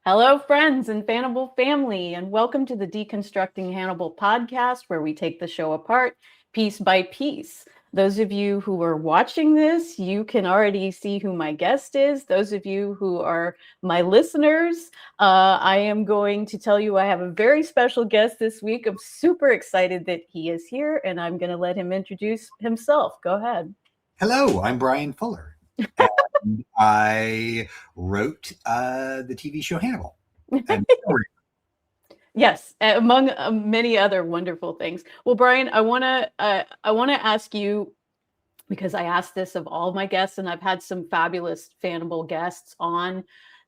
Hello, friends and Fannibal family, and welcome to the Deconstructing Hannibal podcast, where we take the show apart piece by piece. Those of you who are watching this, you can already see who my guest is. Those of you who are my listeners, I am going to tell you I have a very special guest this week. I'm super excited that he is here, and I'm going to let him introduce himself. Go ahead. Hello, I'm Bryan Fuller. And I wrote the TV show Hannibal. And Yes, among many other wonderful things. Well, Bryan, I want to ask you, because I asked this of all my guests, and I've had some fabulous Fannibal guests on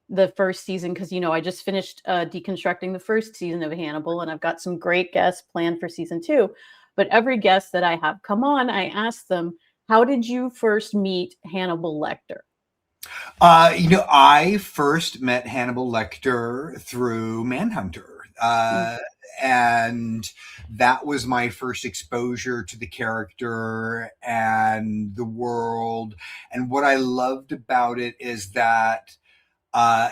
the first season, because I just finished deconstructing the first season of Hannibal, and I've got some great guests planned for season 2. But every guest that I have come on, I ask them, how did you first meet Hannibal Lecter? I first met Hannibal Lecter through Manhunter. And that was my first exposure to the character and the world. And what I loved about it is that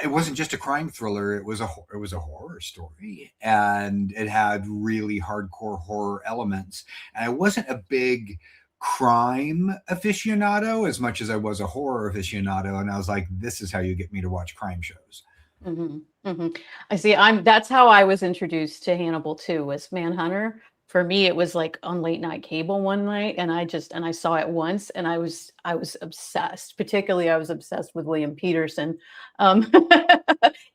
it wasn't just a crime thriller. It was a horror story, and it had really hardcore horror elements. And I wasn't a big crime aficionado as much as I was a horror aficionado. And I was like, this is how you get me to watch crime shows. Mm-hmm. Mm-hmm. I see. That's how I was introduced to Hannibal too, was Manhunter. For me, it was like on late night cable one night, and I saw it once, and I was obsessed. Particularly, I was obsessed with William Peterson.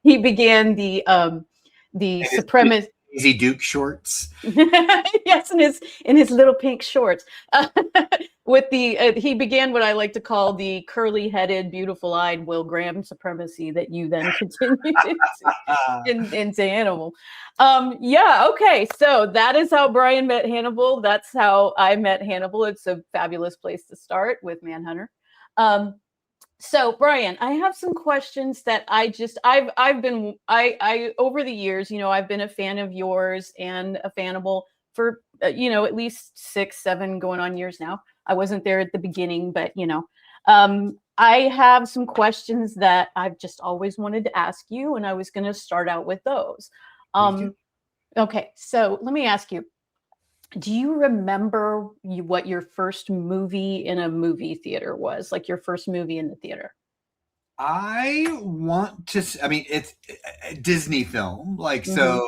He began the supremacist. Easy Duke shorts. Yes, in his little pink shorts. With he began what I like to call the curly-headed, beautiful-eyed Will Graham supremacy that you then continued into Hannibal. Yeah, okay. So that is how Bryan met Hannibal. That's how I met Hannibal. It's a fabulous place to start with Manhunter. So Bryan, I have some questions that I've been over the years, I've been a fan of yours and a Fannibal for, at least 6, 7 going on years now. I wasn't there at the beginning, but, I have some questions that I've just always wanted to ask you, and I was going to start out with those. Okay. So let me ask you, do you remember what your first movie in a movie theater was? Like your first movie in the theater? It's a Disney film. So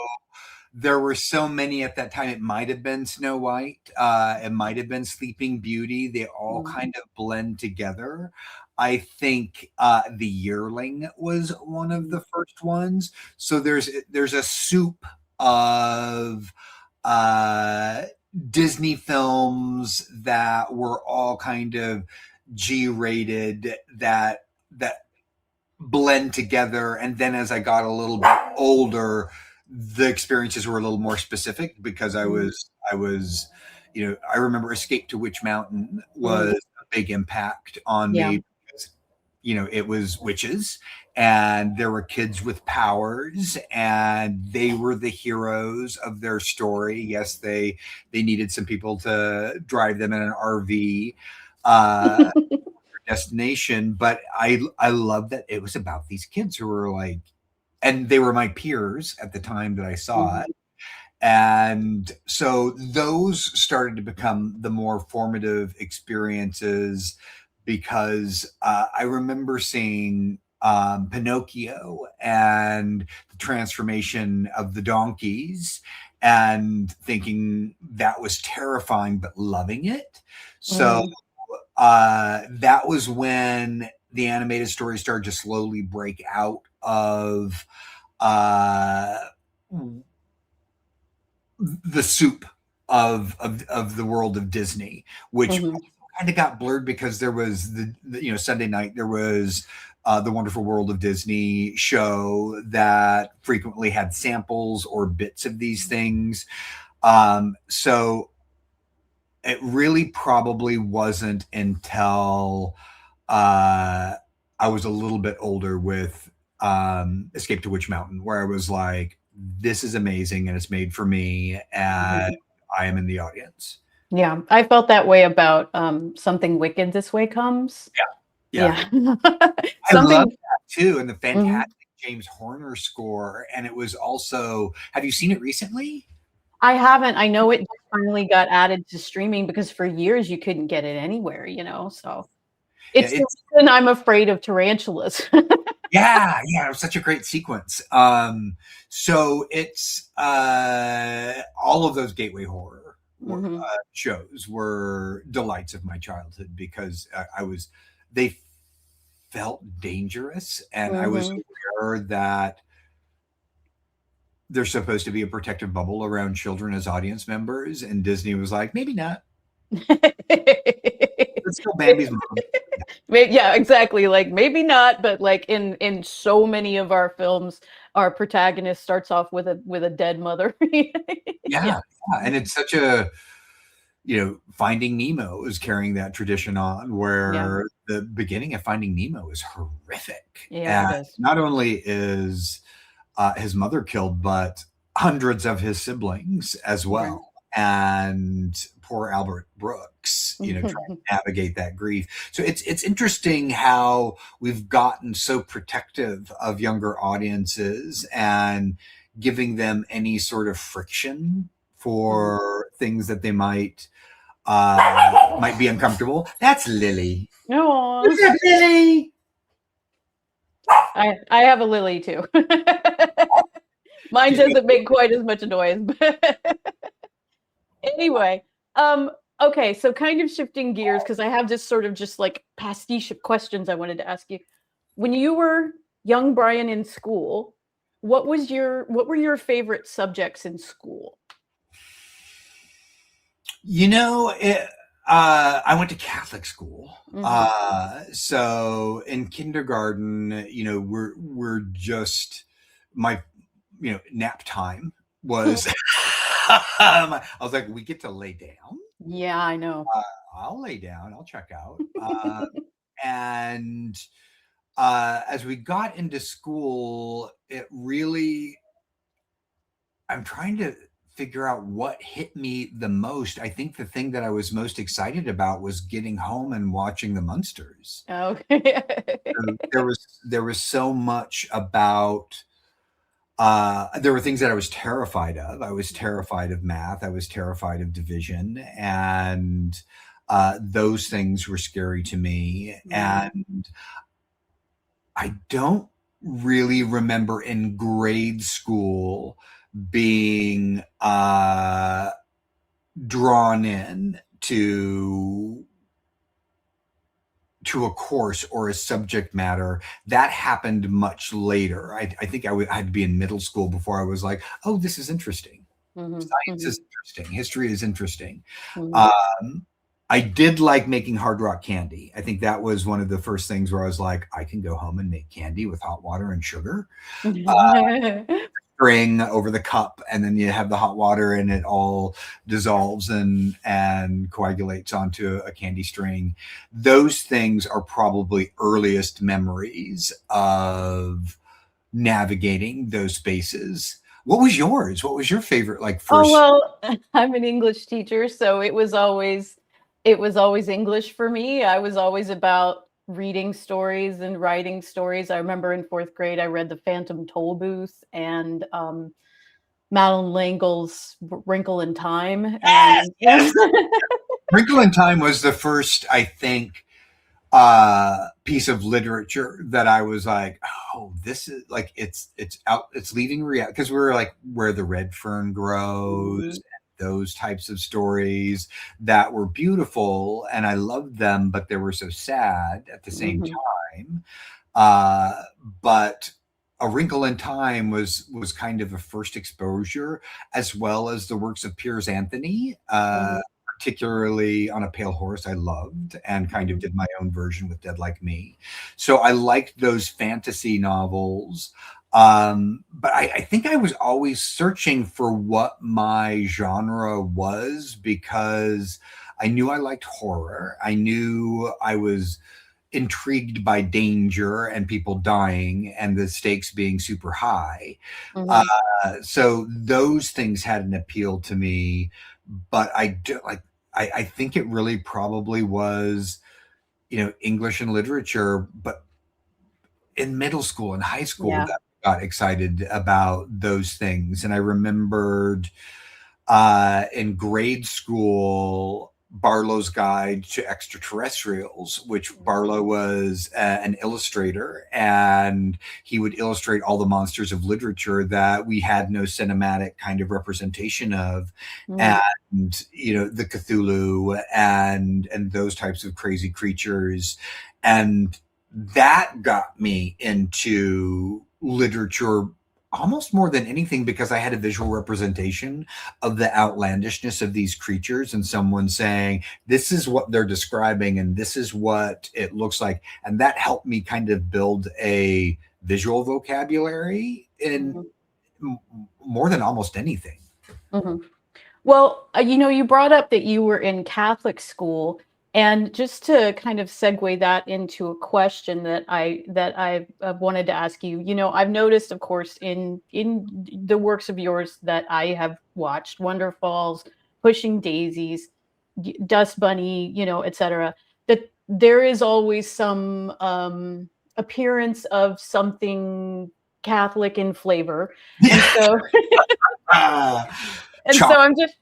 there were so many at that time. It might have been Snow White. It might have been Sleeping Beauty. They all kind of blend together. I think The Yearling was one of the first ones. So there's a soup of Disney films that were all kind of G-rated that blend together. And then as I got a little bit older, the experiences were a little more specific because I remember Escape to Witch Mountain was a big impact on me because, it was witches and there were kids with powers and they were the heroes of their story. Yes, they needed some people to drive them in an RV destination, but I love that it was about these kids who were like, and they were my peers at the time that I saw it. And so those started to become the more formative experiences because I remember seeing Pinocchio and the transformation of the donkeys and thinking that was terrifying, but loving it. So that was when the animated story started to slowly break out of the soup of the world of Disney, which kind of got blurred because there was the Sunday night there was the Wonderful World of Disney show that frequently had samples or bits of these things. So it really probably wasn't until I was a little bit older with Escape to Witch Mountain, where I was like, this is amazing and it's made for me and I am in the audience. Yeah, I felt that way about Something Wicked This Way Comes. Yeah. I love that too. And the Fantastic James Horner score, and it was also. Have you seen it recently? I haven't. I know it just finally got added to streaming because for years you couldn't get it anywhere, so Yeah, it's the it's reason I'm afraid of tarantulas. yeah, it was such a great sequence. So it's all of those gateway horror Mhm. shows were delights of my childhood because they felt dangerous, and I was Mhm. aware that there's supposed to be a protective bubble around children as audience members, and Disney was like, maybe not. It's still Bambi's mom. Yeah, exactly. Like maybe not, but like in so many of our films, our protagonist starts off with a dead mother. Yeah. Yeah, yeah, and it's such a Finding Nemo is carrying that tradition on, Yeah. where the beginning of Finding Nemo is horrific, Yeah, it and is. not only is his mother killed, but hundreds of his siblings as Right. well. And poor Albert Brooks, trying to navigate that grief. So it's interesting how we've gotten so protective of younger audiences and giving them any sort of friction Mhm. for things that they might be uncomfortable. That's Lily. Aw. What's up, Lily? I have a lily too. Mine She's being doesn't make quite as much noise. Anyway, okay, so kind of shifting gears because I have this sort of just like pastiche of questions I wanted to ask you. When you were young Brian in school, what were your favorite subjects in school? I went to Catholic school. Hmm. So in kindergarten, we're just my, nap time was. I was like, we get to lay down. Yeah, I know. I'll lay down. I'll check out. And as we got into school, it really. I'm trying to figure out what hit me the most. I think the thing that I was most excited about was getting home and watching the Munsters. Okay. There was so much about there were things that I was terrified of. I was terrified of math. I was terrified of division, and those things were scary to me. Mhm. And I don't really remember in grade school being drawn in to a course or a subject matter. That happened much later. I think I had to be in middle school before I was like, oh, this is interesting. Mhm. Science Mhm. is interesting. History is interesting. Mhm. Um, I did like making hard rock candy. I think that was one of the first things where I was like, I can go home and make candy with hot water and sugar. String over the cup, and then you have the hot water and it all dissolves and coagulates onto a candy string. Those things are probably earliest memories of navigating those spaces. What was yours? What was your favorite, like, Oh, first? well, I'm an English teacher, so it was always English for me. I was always about reading stories and writing stories. I remember in fourth grade, I read The Phantom Toll Booth and Madeline Langle's Wrinkle in Time. Yes, And yes. Wrinkle in Time was the first, I think, piece of literature that I was like, oh, this is like it's out, it's leaving reality, because we were like Where the Red Fern Grows, Mhm. those types of stories that were beautiful and I loved them, but they were so sad at the same Mhm. time. Uh, but A Wrinkle in Time was kind of a first exposure, as well as the works of Piers Anthony. Mhm. Particularly On a Pale Horse, I loved, and kind of Mhm. did my own version with Dead Like Me. So I liked those fantasy novels. But I think I was always searching for what my genre was, because I knew I liked horror. I knew I was intrigued by danger and people dying and the stakes being super high. Mhm. So those things had an appeal to me, but I do like. I think it really probably was, English and literature, but in middle school and high school, Yeah. that got excited about those things. And I remembered in grade school, Barlow's Guide to Extraterrestrials, which Barlow was an illustrator, and he would illustrate all the monsters of literature that we had no cinematic kind of representation of, Mm, and the Cthulhu and those types of crazy creatures, and that got me into literature almost more than anything because I had a visual representation of the outlandishness of these creatures and someone saying, this is what they're describing and this is what it looks like. And that helped me kind of build a visual vocabulary in mhm, more than almost anything. mhm. Well, you brought up that you were in Catholic school, and just to kind of segue that into a question that I wanted to ask you. I've noticed, of course, in the works of yours that I have watched, Wonder Falls, Pushing Daisies, Dust Bunny, etc., that there is always some appearance of something Catholic in flavor, and so Ah, and Chalk. so I'm just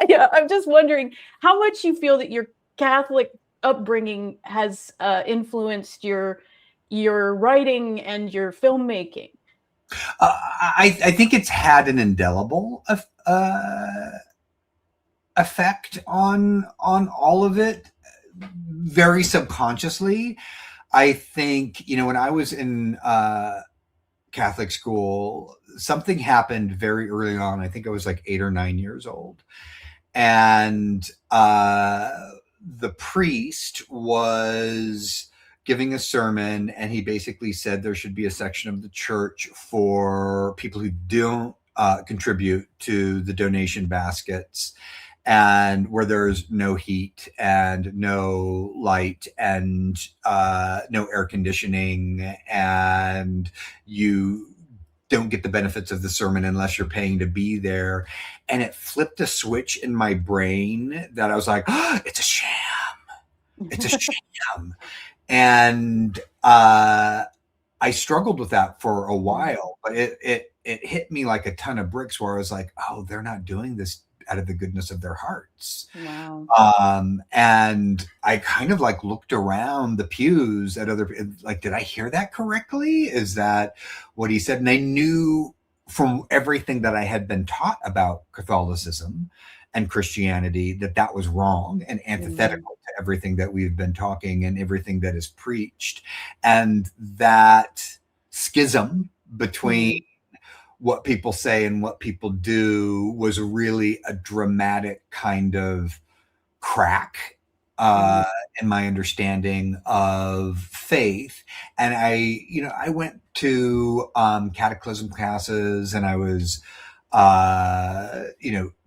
yeah, I'm just wondering how much you feel that your Catholic upbringing has influenced your writing and your filmmaking. I think it's had an indelible effect on all of it, very subconsciously. I think when I was in Catholic school, something happened very early on. I think I was like 8 or 9 years old, and the priest was giving a sermon, and he basically said there should be a section of the church for people who don't contribute to the donation baskets, and where there's no heat and no light and no air conditioning, and you don't get the benefits of the sermon unless you're paying to be there. And it flipped a switch in my brain that I was like, oh, it's a sham. It's a sham. And I struggled with that for a while, but it hit me like a ton of bricks where I was like, oh, they're not doing this out of the goodness of their hearts. Wow. And I kind of like looked around the pews at other, like, did I hear that correctly? Is that what he said? And I knew from everything that I had been taught about Catholicism and Christianity that that was wrong and Mm-hmm. antithetical to everything that we've been talking and everything that is preached. And that schism between Mm-hmm. what people say and what people do was really a dramatic kind of crack Mm-hmm. uh, in my understanding of faith. And I went to catechism classes, and I was,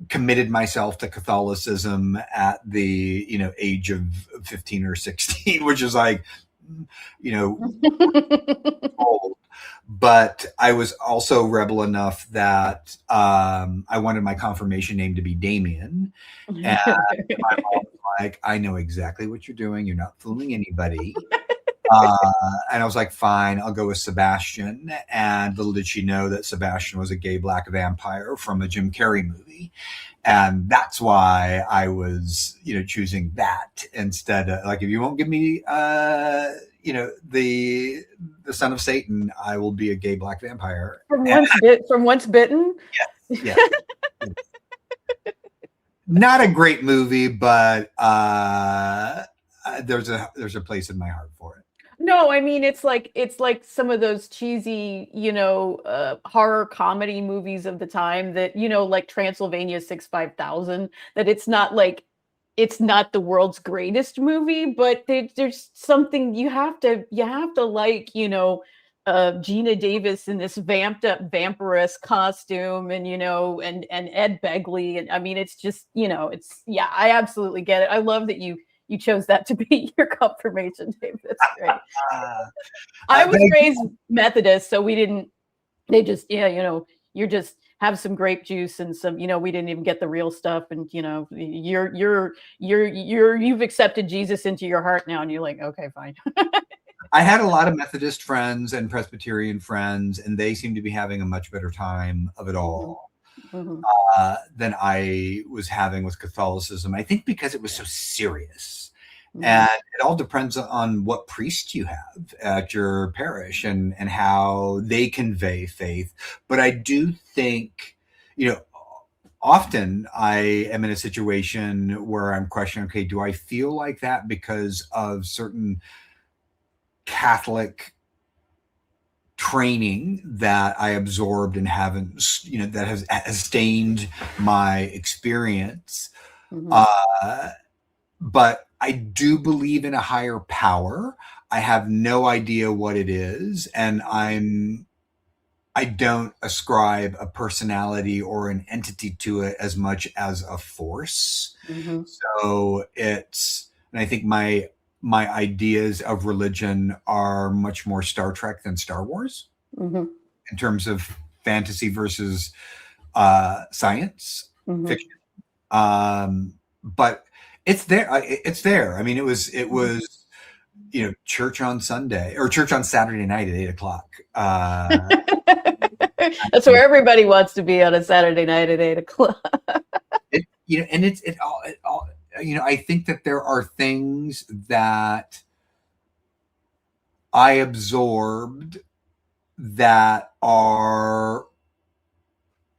committed myself to Catholicism at the, age of 15 or 16, which is like, you know, old. But I was also rebel enough that I wanted my confirmation name to be Damien. And my mom was like, I know exactly what you're doing. You're not fooling anybody. Uh, and I was like, fine, I'll go with Sebastian. And little did she know that Sebastian was a gay black vampire from a Jim Carrey movie. And that's why I was, choosing that instead of, like, if you won't give me, the son of Satan, I will be a gay black vampire. And From once bitten. yeah, not a great movie, but there's a place in my heart for it. No, I mean it's like some of those cheesy, horror comedy movies of the time that, like Transylvania 65000, that it's not the world's greatest movie, but there's something you have to like, Gina Davis in this vamped up vampiress costume, and Ed Begley, and I mean it's just, it's, yeah, I absolutely get it. I love that you chose that to be your confirmation, Dave. That's great. Uh, I was but I, raised Methodist, so we didn't. They just, yeah, you just have some grape juice and some, we didn't even get the real stuff, and you've accepted Jesus into your heart now, and you're like, okay, fine. I had a lot of Methodist friends and Presbyterian friends, and they seem to be having a much better time of it Mhm, all mhm, than I was having with Catholicism. I think because it was so serious. mhm, And it all depends on what priest you have at your parish and how they convey faith. But I do think, you know, often I am in a situation where I'm questioning, okay, do I feel like that because of certain Catholic training that I absorbed and haven't, that has stained my experience? mhm, Uh, but I do believe in a higher power. I have no idea what it is, and I don't ascribe a personality or an entity to it as much as a force. mhm, So and I think my ideas of religion are much more Star Trek than Star Wars mhm, in terms of fantasy versus science mhm, fiction. But it's there. It's there. I mean, it mhm. was church on Sunday or church on Saturday night at 8 o'clock. That's where everybody wants to be on a Saturday night at 8 o'clock. And it all. I think that there are things that I absorbed that are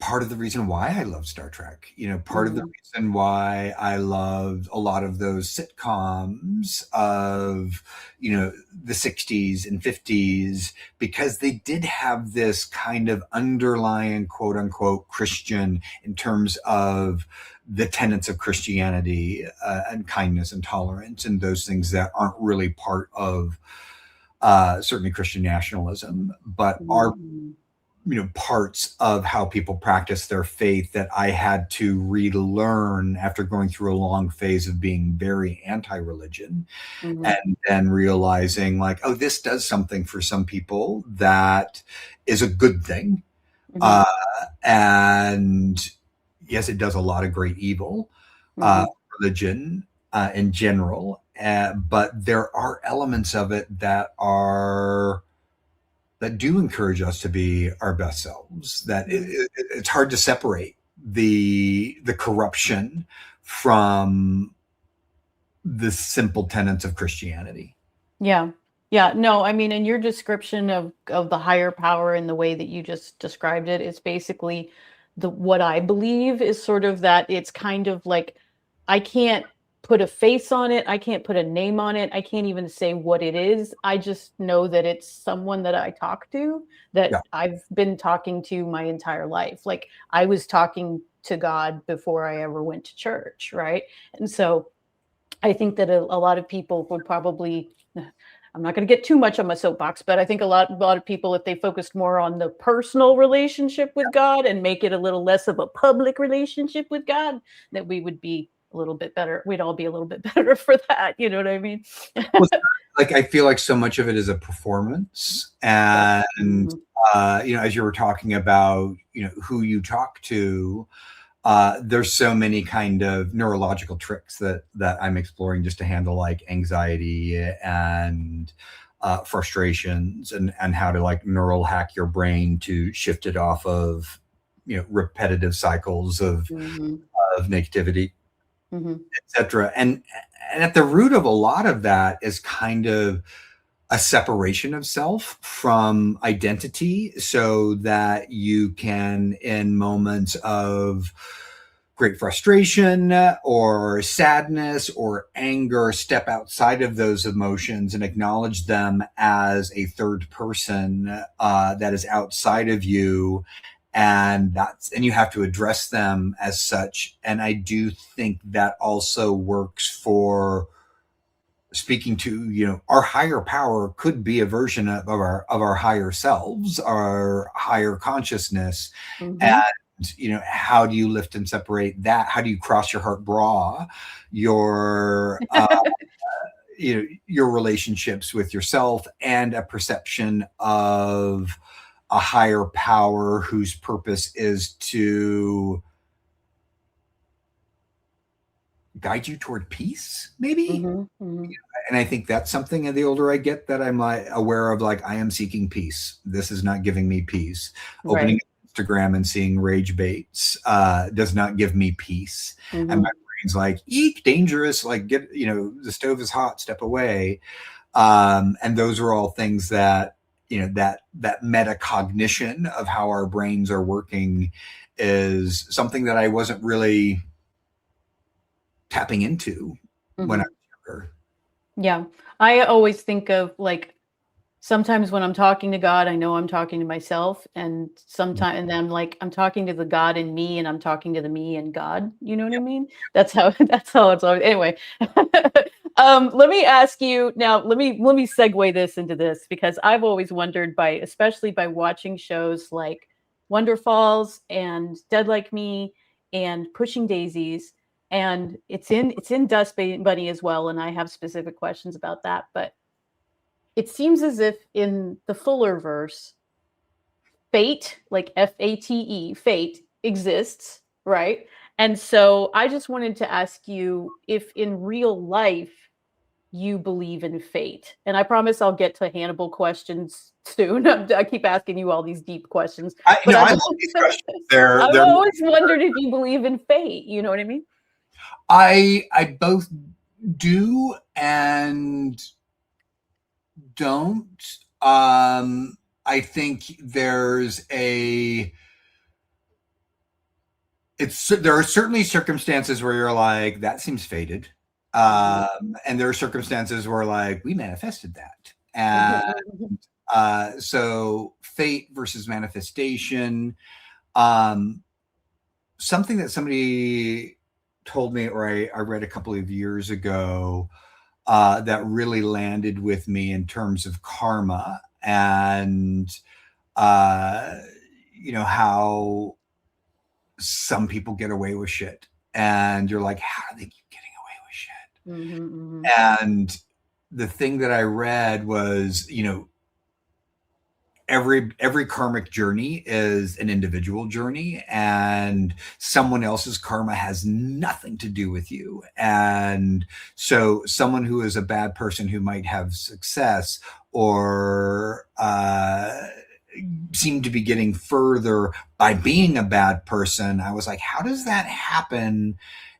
part of the reason why I love Star Trek. Part of the Mhm, reason why I loved a lot of those sitcoms of, the 60s and 50s, because they did have this kind of underlying quote unquote Christian in terms of the tenets of Christianity and kindness and tolerance and those things that aren't really part of certainly Christian nationalism, but are mhm, parts of how people practice their faith that I had to relearn after going through a long phase of being very anti-religion, mhm, and then realizing like, oh, this does something for some people that is a good thing. mhm, Uh, and yes, it does a lot of great evil, uh, mhm, religion in general, but there are elements of it that do encourage us to be our best selves. That mhm. it's hard to separate the corruption from the simple tenets of Christianity. Yeah. Yeah. No, I mean, in your description of the higher power and the way that you just described it, it's basically the what I believe is sort of that it's kind of like I can't put a face on it, I can't put a name on it, I can't even say what it is. I just know that it's someone that I talk to that Yeah, I've been talking to my entire life. Like I was talking to God before I ever went to church, right? And so I think that a lot of people would probably I'm not going to get too much on my soapbox, but I think a lot of people, if they focused more on the personal relationship with God and make it a little less of a public relationship with God, that we would be a little bit better. We'd all be a little bit better for that. You know what I mean? well, like I feel like so much of it is a performance, Yeah. and Mhm. as you were talking about, who you talk to, there's so many kind of neurological tricks that I'm exploring just to handle like anxiety and frustrations, and how to like neural hack your brain to shift it off of repetitive cycles Mhm. of negativity, Mhm. etc. And at the root of a lot of that is kind of a separation of self from identity, so that you can, in moments of great frustration or sadness or anger, step outside of those emotions and acknowledge them as a third person that is outside of you, and you have to address them as such. And I do think that also works for speaking to, our higher power could be a version of our higher selves, our higher consciousness. And Mhm. how do you lift and separate that? How do you cross your heart bra your your relationships with yourself and a perception of a higher power whose purpose is to guide you toward peace, maybe? Mhm. Mhm. And I think that's something the older I get that I'm like aware of, like, I am seeking peace. This is not giving me peace. Opening Right. Instagram and seeing rage baits does not give me peace. And my Hmm. brain's like, eek, dangerous, like, get, the stove is hot, step away. And those are all things that, that metacognition of how our brains are working is something that I wasn't really tapping into when I Hmm. was younger. Yeah. I always think of like sometimes when I'm talking to God, I know I'm talking to myself, and sometimes, and then I'm like, I'm talking to the God in me, and I'm talking to the me and God. You know what I mean? That's how that's how it's always. Anyway, let me ask you now. Let me segue this into this because I've always wondered by, especially by watching shows like Wonder Falls and Dead Like Me and Pushing Daisies, and it's in Dust Bunny as well, and I have specific questions about that, but it seems as if in the Fuller verse, fate, like Fate, fate exists, right? And so I just wanted to ask you if in real life you believe in fate. And I promise I'll get to Hannibal questions soon. I keep asking you all these deep questions, but I I've love these questions. They're I've they're always wondered if you believe in fate. You know what I mean? I both do and don't. I think there are certainly circumstances where you're like, that seems fated. Mhm. And there are circumstances where, like, we manifested that. And Mhm. so fate versus manifestation. Um, Something that somebody told me, or I read a couple of years ago, that really landed with me in terms of karma and uh, how some people get away with shit, and you're like, how do they keep getting away with shit? Mhm. Mhm. And the thing that I read was, every karmic journey is an individual journey, and someone else's karma has nothing to do with you. And so someone who is a bad person who might have success or seem to be getting further by being a bad person, I was like, how does that happen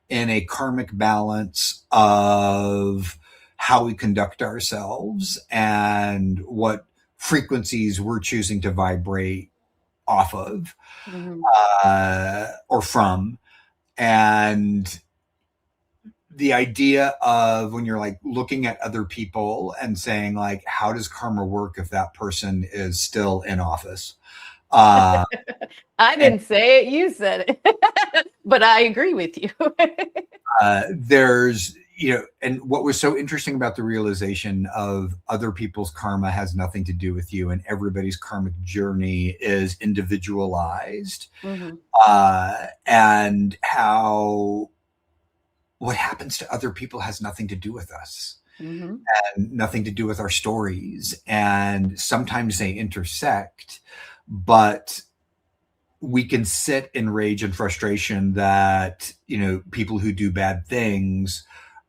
in a karmic balance of how we conduct ourselves and what frequencies we're choosing to vibrate off of, Mhm. or from. And the idea of when you're like looking at other people and saying, like, how does karma work if that person is still in office? Uh, I and didn't say it, you said it. But I agree with you. there's, and what was so interesting about the realization of other people's karma has nothing to do with you, and everybody's karmic journey is individualized, Mhm. and how what happens to other people has nothing to do with us Mhm. and nothing to do with our stories. And sometimes they intersect, but we can sit in rage and frustration that, people who do bad things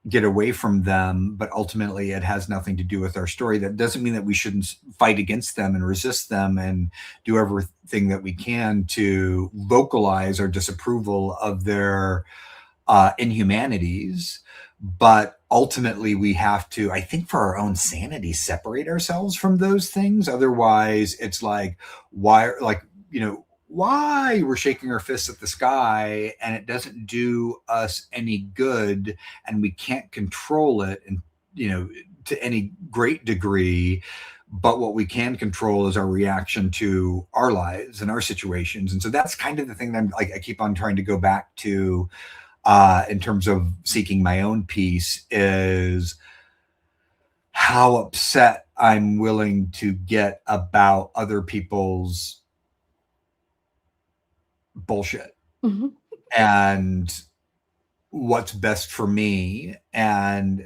get away from them, but ultimately it has nothing to do with our story. That doesn't mean that we shouldn't fight against them and resist them and do everything that we can to vocalize our disapproval of their inhumanities. But ultimately, we have to, I think, for our own sanity, separate ourselves from those things. Otherwise, it's like, why, why we're shaking our fists at the sky and it doesn't do us any good, and we can't control it, and, to any great degree. But what we can control is our reaction to our lives and our situations. And so that's kind of the thing that I'm like, I keep on trying to go back to, in terms of seeking my own peace, is how upset I'm willing to get about other people's bullshit Mhm. and what's best for me, and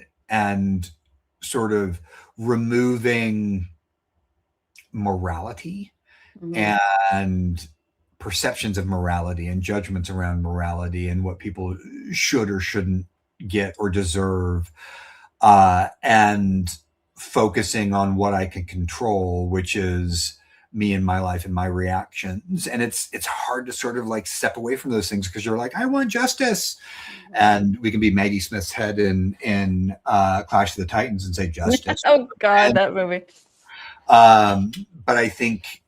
sort of removing morality Mhm. and perceptions of morality and judgments around morality and what people should or shouldn't get or deserve, and focusing on what I can control, which is me and my life and my reactions. And it's hard to sort of like step away from those things because you're like, I want justice. And we can be Maggie Smith's head in Clash of the Titans and say justice. Oh God, And that movie. but I think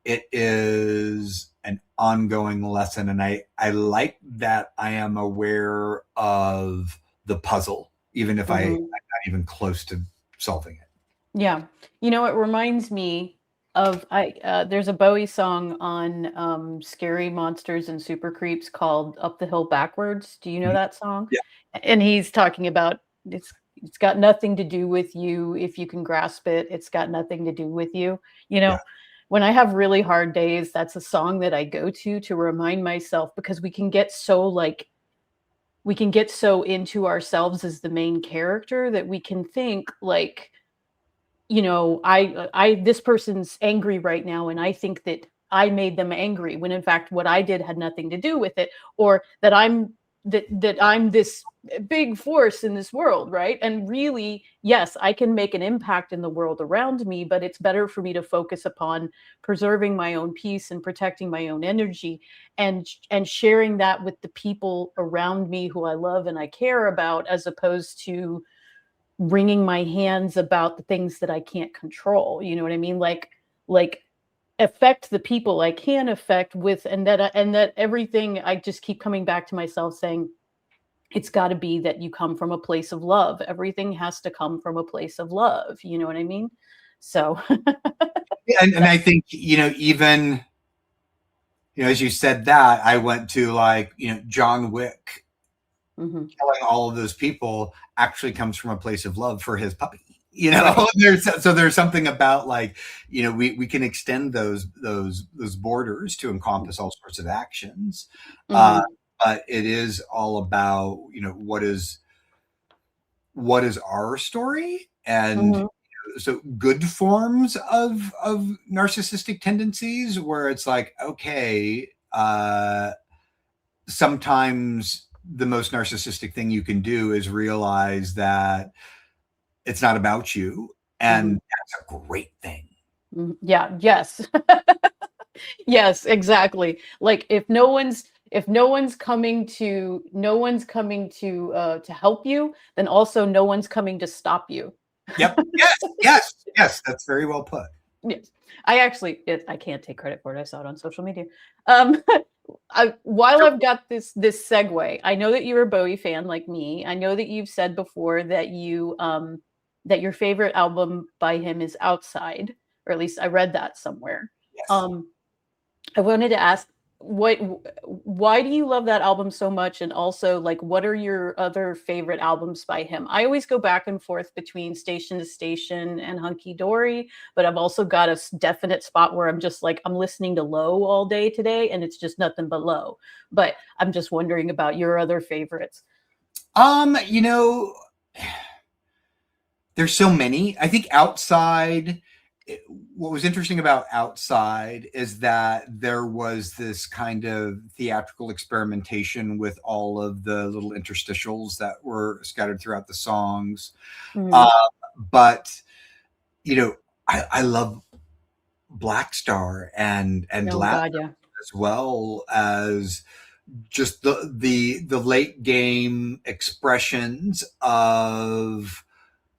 it is an ongoing lesson, and I like that I am aware of the puzzle, even if I'm not even close to solving it. Yeah. You know, it reminds me of there's a Bowie song on Scary Monsters and Super Creeps called Up the Hill Backwards. Do you know Mhm. that song? Yeah, And he's talking about it's got nothing to do with you if you can grasp it. It's got nothing to do with you. You know, yeah, when I have really hard days, that's a song that I go to remind myself because we can get so into ourselves as the main character that we can think like, you know, I this person's angry right now and I think that I made them angry when in fact what I did had nothing to do with it, or that I'm this big force in this world, right? And really, yes, I can make an impact in the world around me, but it's better for me to focus upon preserving my own peace and protecting my own energy and sharing that with the people around me who I love and I care about, as opposed to wringing my hands about the things that I can't control. You know what I mean? Like affect the people I can affect with, and that everything, I just keep coming back to myself saying it's got to be that you come from a place of love. Everything has to come from a place of love. You know what I mean? So and I think even as you said that, I went to like John Wick mhm. killing all of those people actually comes from a place of love for his puppy. Right. There's something about like we can extend those borders to encompass all sorts of actions, uh, Mhm. but it is all about what is our story. And Mhm. so good forms of narcissistic tendencies where it's like, okay, sometimes the most narcissistic thing you can do is realize that it's not about you, and Mhm. that's a great thing. Mhm. Yeah, yes. Yes, exactly. Like if no one's coming to help you, then also no one's coming to stop you. Yep. Yes. Yes. Yes. That's very well put. Yes. I can't take credit for it. I saw it on social media. While I've got this segue, I know that you're a Bowie fan like me. I know that you've said before that that your favorite album by him is Outside, or at least I read that somewhere. Yes. Um, I wanted to ask what why do you love that album so much, and also like what are your other favorite albums by him? I always go back and forth between Station to Station and Hunky Dory, but I've also got a definite spot where I'm just like I'm listening to Low all day today and it's just nothing but Low. But I'm just wondering about your other favorites. You know, there's so many. I think Outside, what was interesting about Outside is that there was this kind of theatrical experimentation with all of the little interstitials that were scattered throughout the songs. Uh, Mm. but you know, I love Black Star and Oh Lab God, yeah. as well as just the late game expressions of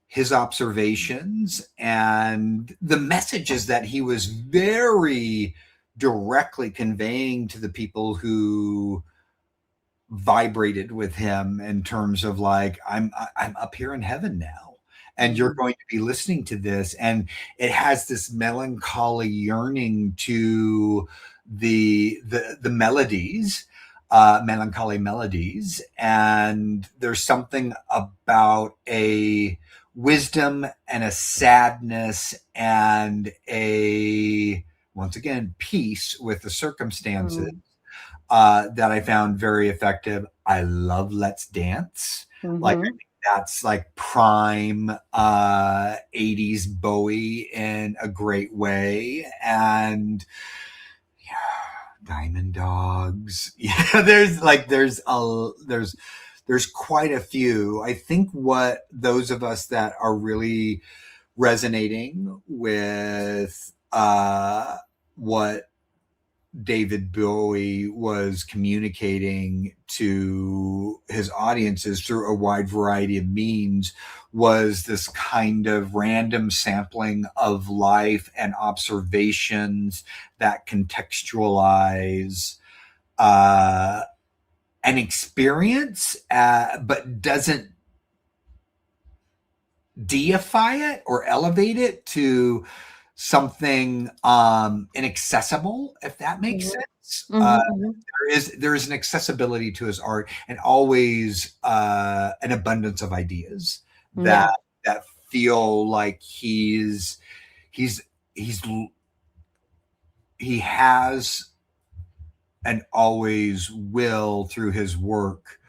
his observations and the messages that he was very directly conveying to the people who vibrated with him in terms of like I'm up here in heaven now, and you're Mhm. going to be listening to this, and it has this melancholy yearning to the melodies, melancholy melodies, and there's something about a wisdom and a sadness and a once again peace with the circumstances Mm. that I found very effective. I love Let's Dance. Like I Mhm. think that's like prime 80s Bowie in a great way. And yeah, Diamond Dogs. Yeah, there's there's quite a few. I think what those of us that are really resonating with what David Bowie was communicating to his audiences through a wide variety of means was this kind of random sampling of life and observations that contextualize an experience, but doesn't deify it or elevate it to something inaccessible, if that makes sense. There is an accessibility to his art, and always an abundance of ideas that feel like he has and always will, through his work,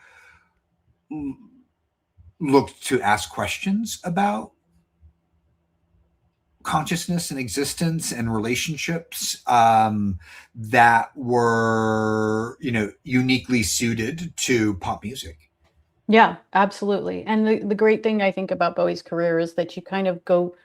look to ask questions about consciousness and existence and relationships that were, uniquely suited to pop music. Yeah, absolutely. And the great thing I think about Bowie's career is that you kind of go,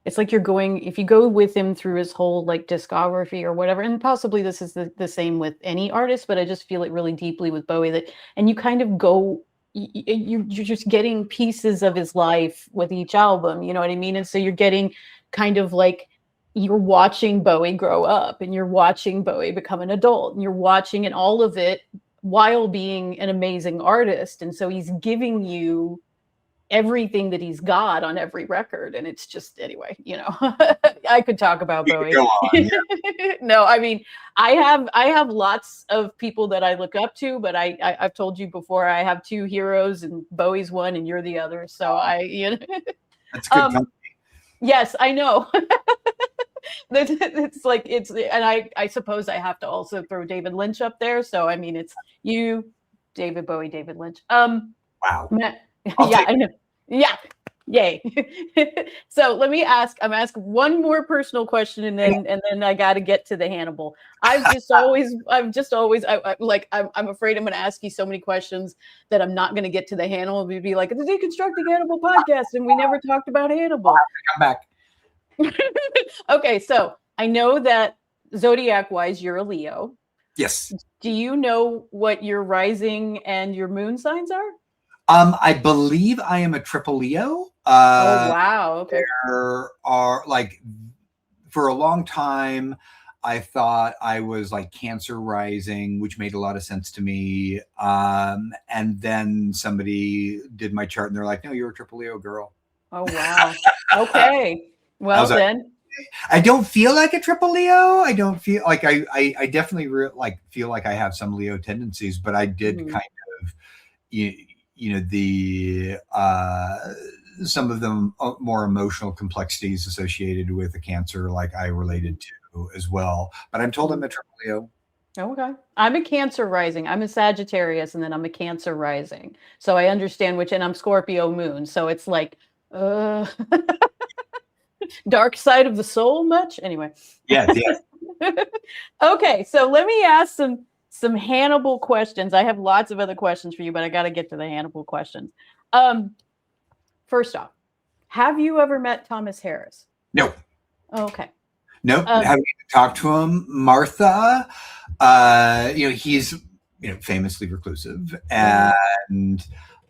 it's like if you go with him through his whole like discography or whatever, and possibly this is the same with any artist, but I just feel it really deeply with Bowie, and you kind of go, you're just getting pieces of his life with each album, you know what I mean? And so you're getting kind of like, you're watching Bowie grow up, and you're watching Bowie become an adult, and you're watching, and all of it while being an amazing artist. And so he's giving you everything that he's got on every record, and it's just, anyway, I could talk about Bowie. Go on, yeah. No, I mean, I have lots of people that I look up to, but I've told you before, I have two heroes, and Bowie's one and you're the other, so that's good company. Yes, I know. It's like, and I suppose I have to also throw David Lynch up there, so I mean, it's you, David Bowie, David Lynch. Wow. Yeah, I know. Yeah. Yay. So I'm ask one more personal question, and then I got to get to the Hannibal. I'm afraid I'm going to ask you so many questions that I'm not going to get to the Hannibal. We'd be like the Deconstructing Hannibal podcast, and we never talked about Hannibal. Come back. Okay, so I know that zodiac wise, you're a Leo. Yes. Do you know what your rising and your moon signs are? I believe I am a triple Leo. Oh, wow. Okay. There are, like, for a long time, I thought I was like Cancer rising, which made a lot of sense to me. And then somebody did my chart, and they're like, "No, you're a triple Leo, girl." Oh, wow. Okay. Well, then. I don't feel like a triple Leo. I don't feel like I definitely feel like I have some Leo tendencies, but I did kind of, the some of them more emotional complexities associated with the Cancer, like I related to as well. But I'm told I'm a triple Leo. Okay. I'm a Cancer rising. I'm a Sagittarius, and then I'm a Cancer rising. So I understand and I'm Scorpio moon. So it's like, dark side of the soul much? Anyway. Yes. Okay. So let me ask some Hannibal questions. I have lots of other questions for you, but I got to get to the Hannibal questions. First off, have you ever met Thomas Harris? No. Okay. Nope. Have you talked to him? Martha, he's, famously reclusive, and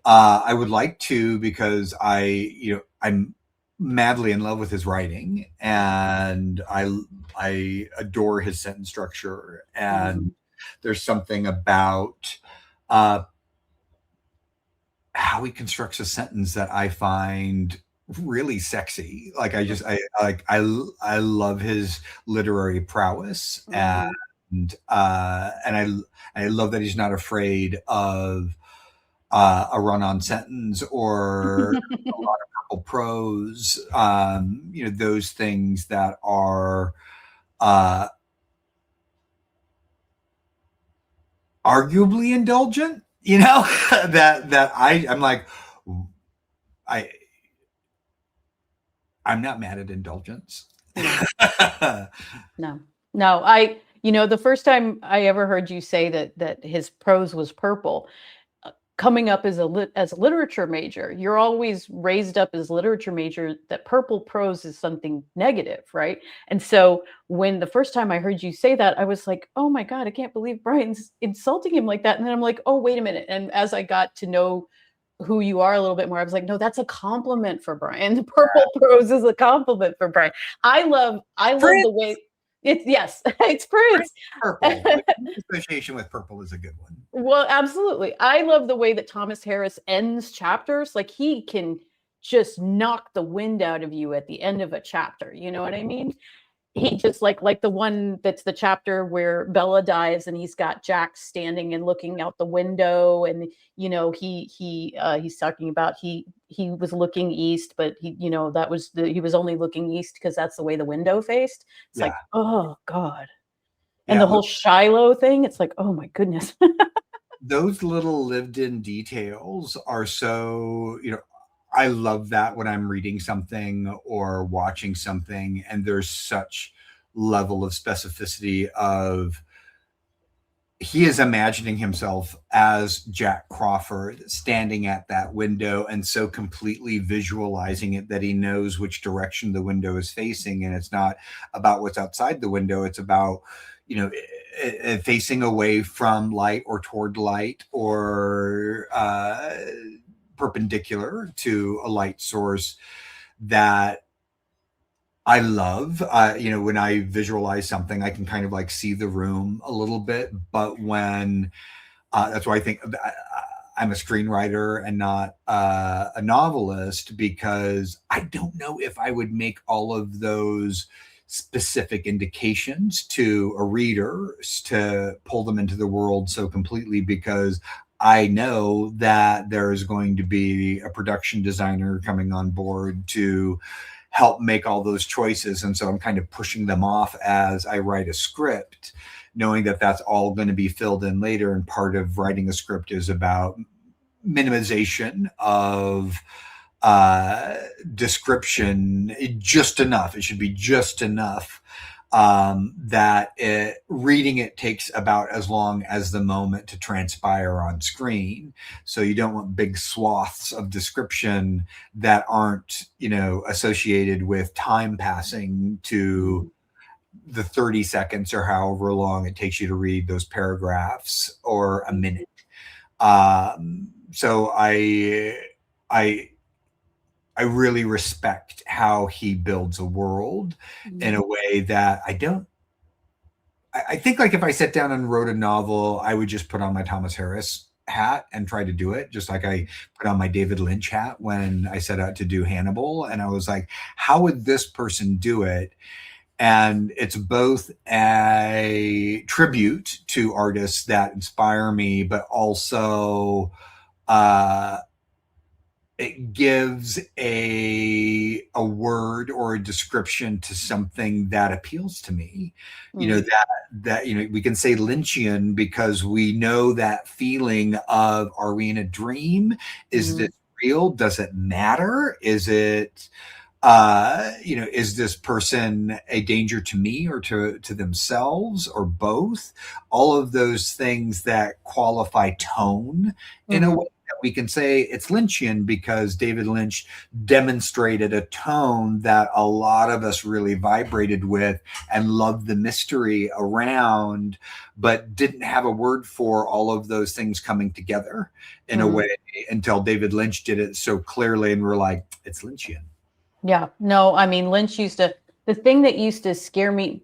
I would like to, because I'm madly in love with his writing, and I adore his sentence structure, and there's something about how he constructs a sentence that I find really sexy. Like I love his literary prowess, and I love that he's not afraid of a run-on sentence or a lot of purple prose. Those things that are arguably indulgent. that I'm like, I'm not mad at indulgence. No. The first time I ever heard you say that his prose was purple, coming up as a literature major, you're always raised up as literature major that purple prose is something negative, right? And so when the first time I heard you say that, I was like, oh my God, I can't believe Bryan's insulting him like that. And then I'm like, oh, wait a minute. And as I got to know who you are a little bit more, I was like, no, that's a compliment for Bryan. The purple prose is a compliment for Bryan. I love the way it's, yes, it's Prince. Purple. Like, association with purple is a good one. Well, absolutely. I love the way that Thomas Harris ends chapters. Like he can just knock the wind out of you at the end of a chapter. You know what I mean? He just like the one that's the chapter where Bella dies and he's got Jack standing and looking out the window, and he's talking about he was looking east, but that was he was only looking east because that's the way the window faced. It's like, oh God. And the whole Shiloh thing, it's like, oh my goodness. Those little lived in details are so, I love that when I'm reading something or watching something, and there's such level of specificity of he is imagining himself as Jack Crawford standing at that window and so completely visualizing it that he knows which direction the window is facing. And it's not about what's outside the window. It's about, facing away from light or toward light or perpendicular to a light source that I love. When I visualize something, I can kind of like see the room a little bit. But when that's why I think I'm a screenwriter and not a novelist, because I don't know if I would make all of those specific indications to a reader to pull them into the world so completely, because I know that there is going to be a production designer coming on board to help make all those choices. And so I'm kind of pushing them off as I write a script, knowing that that's all going to be filled in later. And part of writing a script is about minimization of description, just enough. It should be just enough that reading it takes about as long as the moment to transpire on screen. So you don't want big swaths of description that aren't, associated with time passing to the 30 seconds or however long it takes you to read those paragraphs or a minute. So I really respect how he builds a world in a way that I think like if I sat down and wrote a novel, I would just put on my Thomas Harris hat and try to do it, just like I put on my David Lynch hat when I set out to do Hannibal. And I was like, how would this person do it? And it's both a tribute to artists that inspire me, but also it gives a word or a description to something that appeals to me. That we can say Lynchian because we know that feeling of, are we in a dream? Is this real? Does it matter? Is it is this person a danger to me or to themselves or both? All of those things that qualify tone in a way that we can say it's Lynchian, because David Lynch demonstrated a tone that a lot of us really vibrated with and loved the mystery around, but didn't have a word for all of those things coming together in a way until David Lynch did it so clearly, and we're like, it's Lynchian. Yeah, no, I mean, Lynch the thing that used to scare me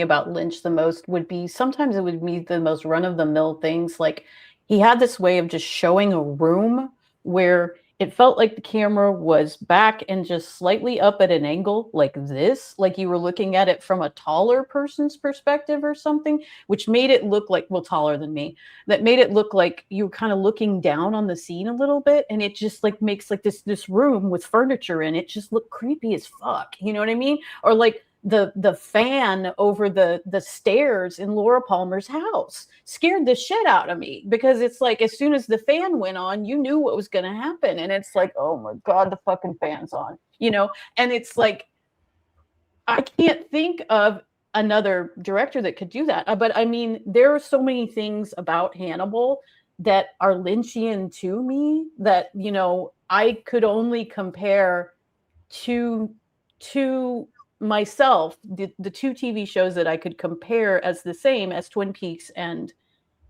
about Lynch the most would be, sometimes it would be the most run-of-the-mill things. Like, he had this way of just showing a room where it felt like the camera was back and just slightly up at an angle like this, like you were looking at it from a taller person's perspective or something, which made it look like, well, taller than me, that made it look like you were kind of looking down on the scene a little bit. And it just like makes like this room with furniture in it just look creepy as fuck. You know what I mean? Or like the fan over the stairs in Laura Palmer's house scared the shit out of me, because it's like, as soon as the fan went on, you knew what was going to happen. And it's like, oh my God, the fucking fan's on, and it's like, I can't think of another director that could do that. But I mean, there are so many things about Hannibal that are Lynchian to me, that, you know, I could only compare to myself, the two TV shows that I could compare as the same as Twin Peaks and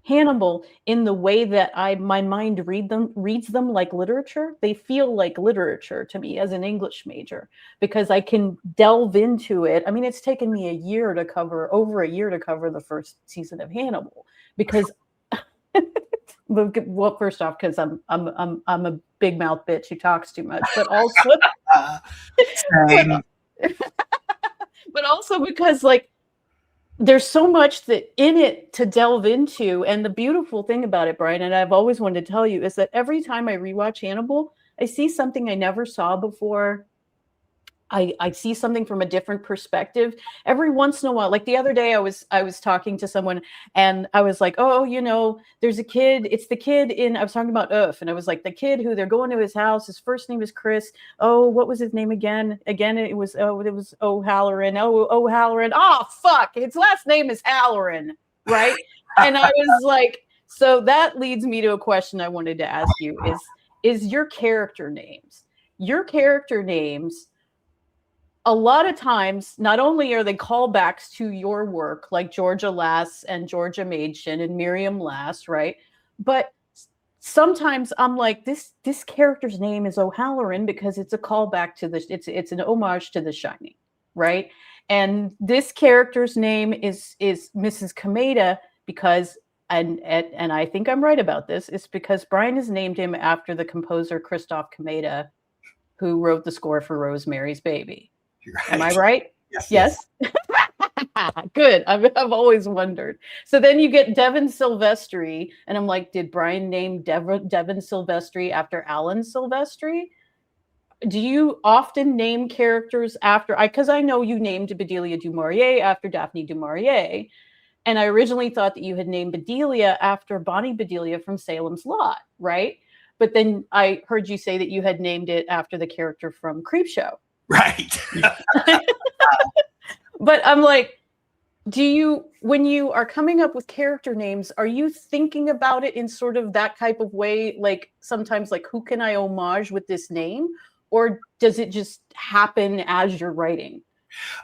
Hannibal, in the way that my mind reads them like literature. They feel like literature to me as an English major, because I can delve into it. I mean, it's taken me over a year to cover the first season of Hannibal, because well, first off, because I'm a big mouth bitch who talks too much, but also but Same. but also because, like, there's so much that in it to delve into. And the beautiful thing about it, Bryan, and I've always wanted to tell you, is that every time I rewatch Hannibal, I see something I never saw before. I see something from a different perspective every once in a while. Like the other day, I was talking to someone, and I was like, "Oh, you know, there's a kid. It's the kid in." I was talking about Earth, and I was like, "The kid who they're going to his house. His first name is Chris. Oh, what was his name again? Again, it was O'Halloran. Oh, O'Halloran. Oh, fuck, his last name is Halloran, right?" And I was like, so that leads me to a question I wanted to ask you: is your character names? Your character names, a lot of times, not only are they callbacks to your work, like Georgia Lass and Georgia Machen and Miriam Lass, right? But sometimes I'm like, this character's name is O'Halloran because it's a callback to it's an homage to The Shining, right? And this character's name is Mrs. Kameda because, and I think I'm right about this, it's because Bryan has named him after the composer Christoph Kameda, who wrote the score for Rosemary's Baby. Right. Am I right? Yes. Good. I've always wondered. So then you get Devin Silvestri, and I'm like, did Bryan name Devin Silvestri after Alan Silvestri? Do you often name characters after? Because I know you named Bedelia du Maurier after Daphne du Maurier, and I originally thought that you had named Bedelia after Bonnie Bedelia from Salem's Lot, right? But then I heard you say that you had named it after the character from Creepshow. Right. But I'm like, when you are coming up with character names, are you thinking about it in sort of that type of way? Like sometimes, like, who can I homage with this name? Or does it just happen as you're writing?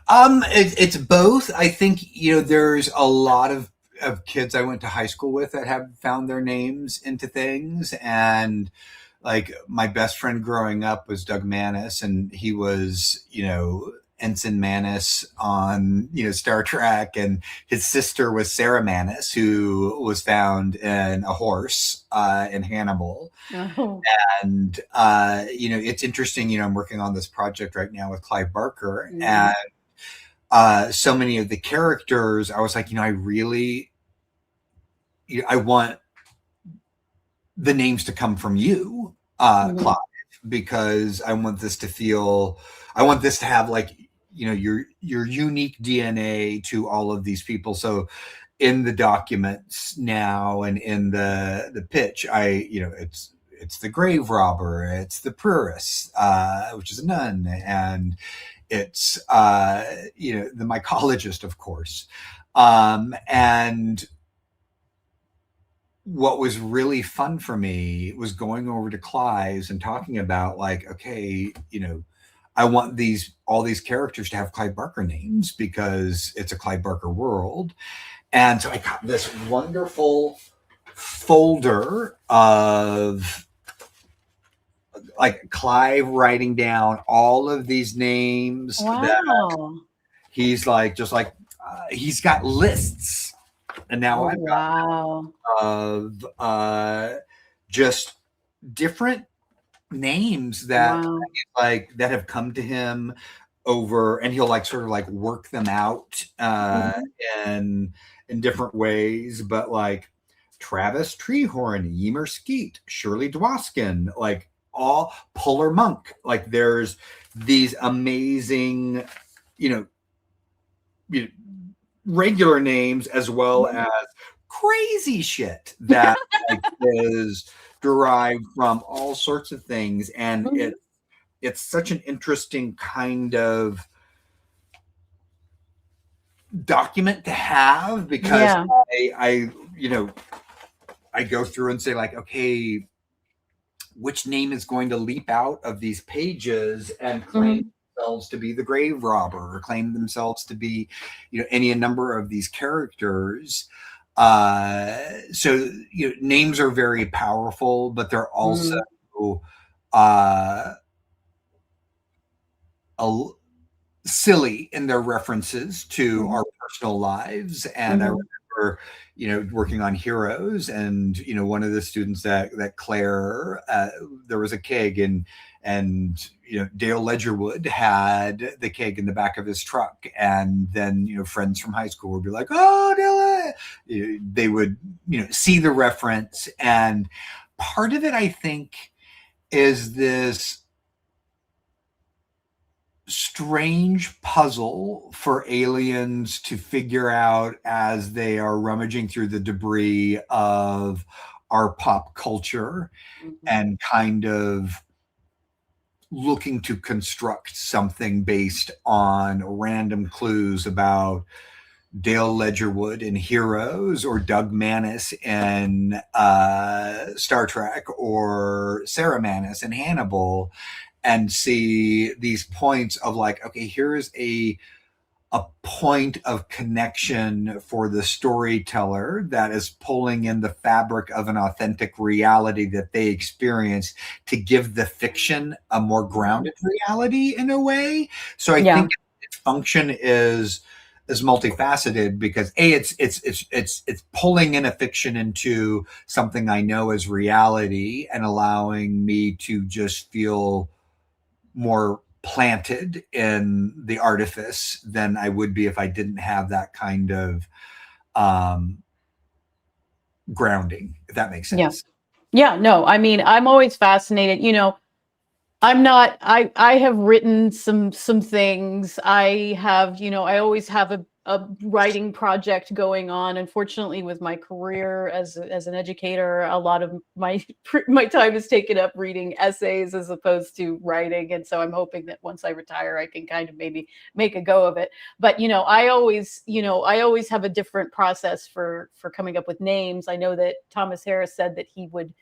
It's both. I think, there's a lot of kids I went to high school with that have found their names into things. And like my best friend growing up was Doug Manis, and he was, Ensign Manis on, Star Trek, and his sister was Sarah Manis, who was found in a horse in Hannibal. Oh. And it's interesting. I'm working on this project right now with Clive Barker, Mm. and so many of the characters, I was like, I want the names to come from you, Clive, because I want this to have like, your unique DNA to all of these people. So in the documents now and in the pitch, it's the grave robber, it's the prioress, which is a nun, and it's the mycologist, of course. And what was really fun for me was going over to Clive's and talking about, like, okay, I want all these characters to have Clive Barker names because it's a Clive Barker world. And so I got this wonderful folder of like Clive writing down all of these names. Wow. That he's like, just like, he's got lists. And now I've got of just different names that that have come to him over, and he'll like sort of like work them out in different ways. But like Travis Treehorn, Emer Skeet, Shirley Dwoskin, like all Polar Monk. Like there's these amazing, regular names as well as crazy shit that like, is derived from all sorts of things. And it's such an interesting kind of document to have, because I I go through and say like, okay, which name is going to leap out of these pages and claim Mhm. themselves to be the grave robber or claim themselves to be, any number of these characters. So names are very powerful, but they're also Mhm. uh, a, silly in their references to Mhm. our personal lives. And I Mhm. remember, working on Heroes, and one of the students that Claire, there was a keg, and Dale Ledgerwood had the keg in the back of his truck, and then friends from high school would be like, "Oh, Dale!" They would see the reference, and part of it, I think, is this strange puzzle for aliens to figure out as they are rummaging through the debris of our pop culture Mhm. and kind of looking to construct something based on random clues about Dale Ledgerwood in Heroes, or Doug Manis in Star Trek, or Sarah Manis in Hannibal, and see these points of like, okay, here's a point of connection for the storyteller that is pulling in the fabric of an authentic reality that they experience to give the fiction a more Mhm. grounded reality in a way. So I Yeah. think its function is multifaceted, because it's pulling in a fiction into something I know as reality and allowing me to just feel more planted in the artifice than I would be if I didn't have that kind of um, grounding, if that makes Yeah. sense. Yeah. No, I mean, I'm always fascinated. I'm not I have written some things. I have, I always have a writing project going on. Unfortunately, with my career as an educator, a lot of my my time is taken up reading essays as opposed to writing. And so I'm hoping that once I retire, I can kind of maybe make a go of it. But I always have a different process for coming up with names. I know that Thomas Harris said that he would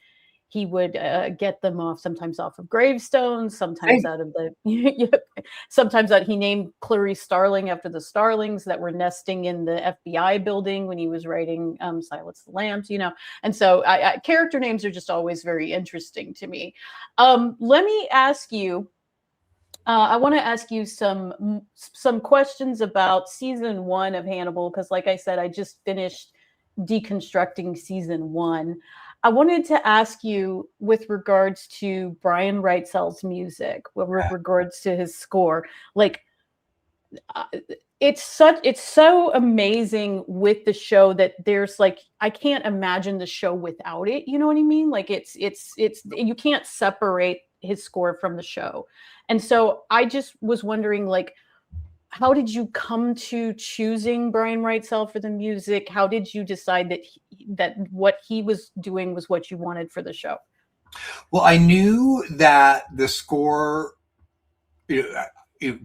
get them sometimes off of gravestones, sometimes Same. out of the sometimes that he named Clarice Starling after the starlings that were nesting in the FBI building when he was writing Silence the Lambs. And so character names are just always very interesting to me. Let me ask you. I want to ask you some questions about season one of Hannibal because, like I said, I just finished deconstructing season one. I wanted to ask you with regards to Brian Wrightsell's music, with regards to his score, like uh, it's so amazing with the show that there's like I can't imagine the show without it. You know what I mean? Like it's you can't separate his score from the show. And so I just was wondering like how did you come to choosing Brian Wrightsell for the music? How did you decide that what he was doing was what you wanted for the show? Well, I knew that the score,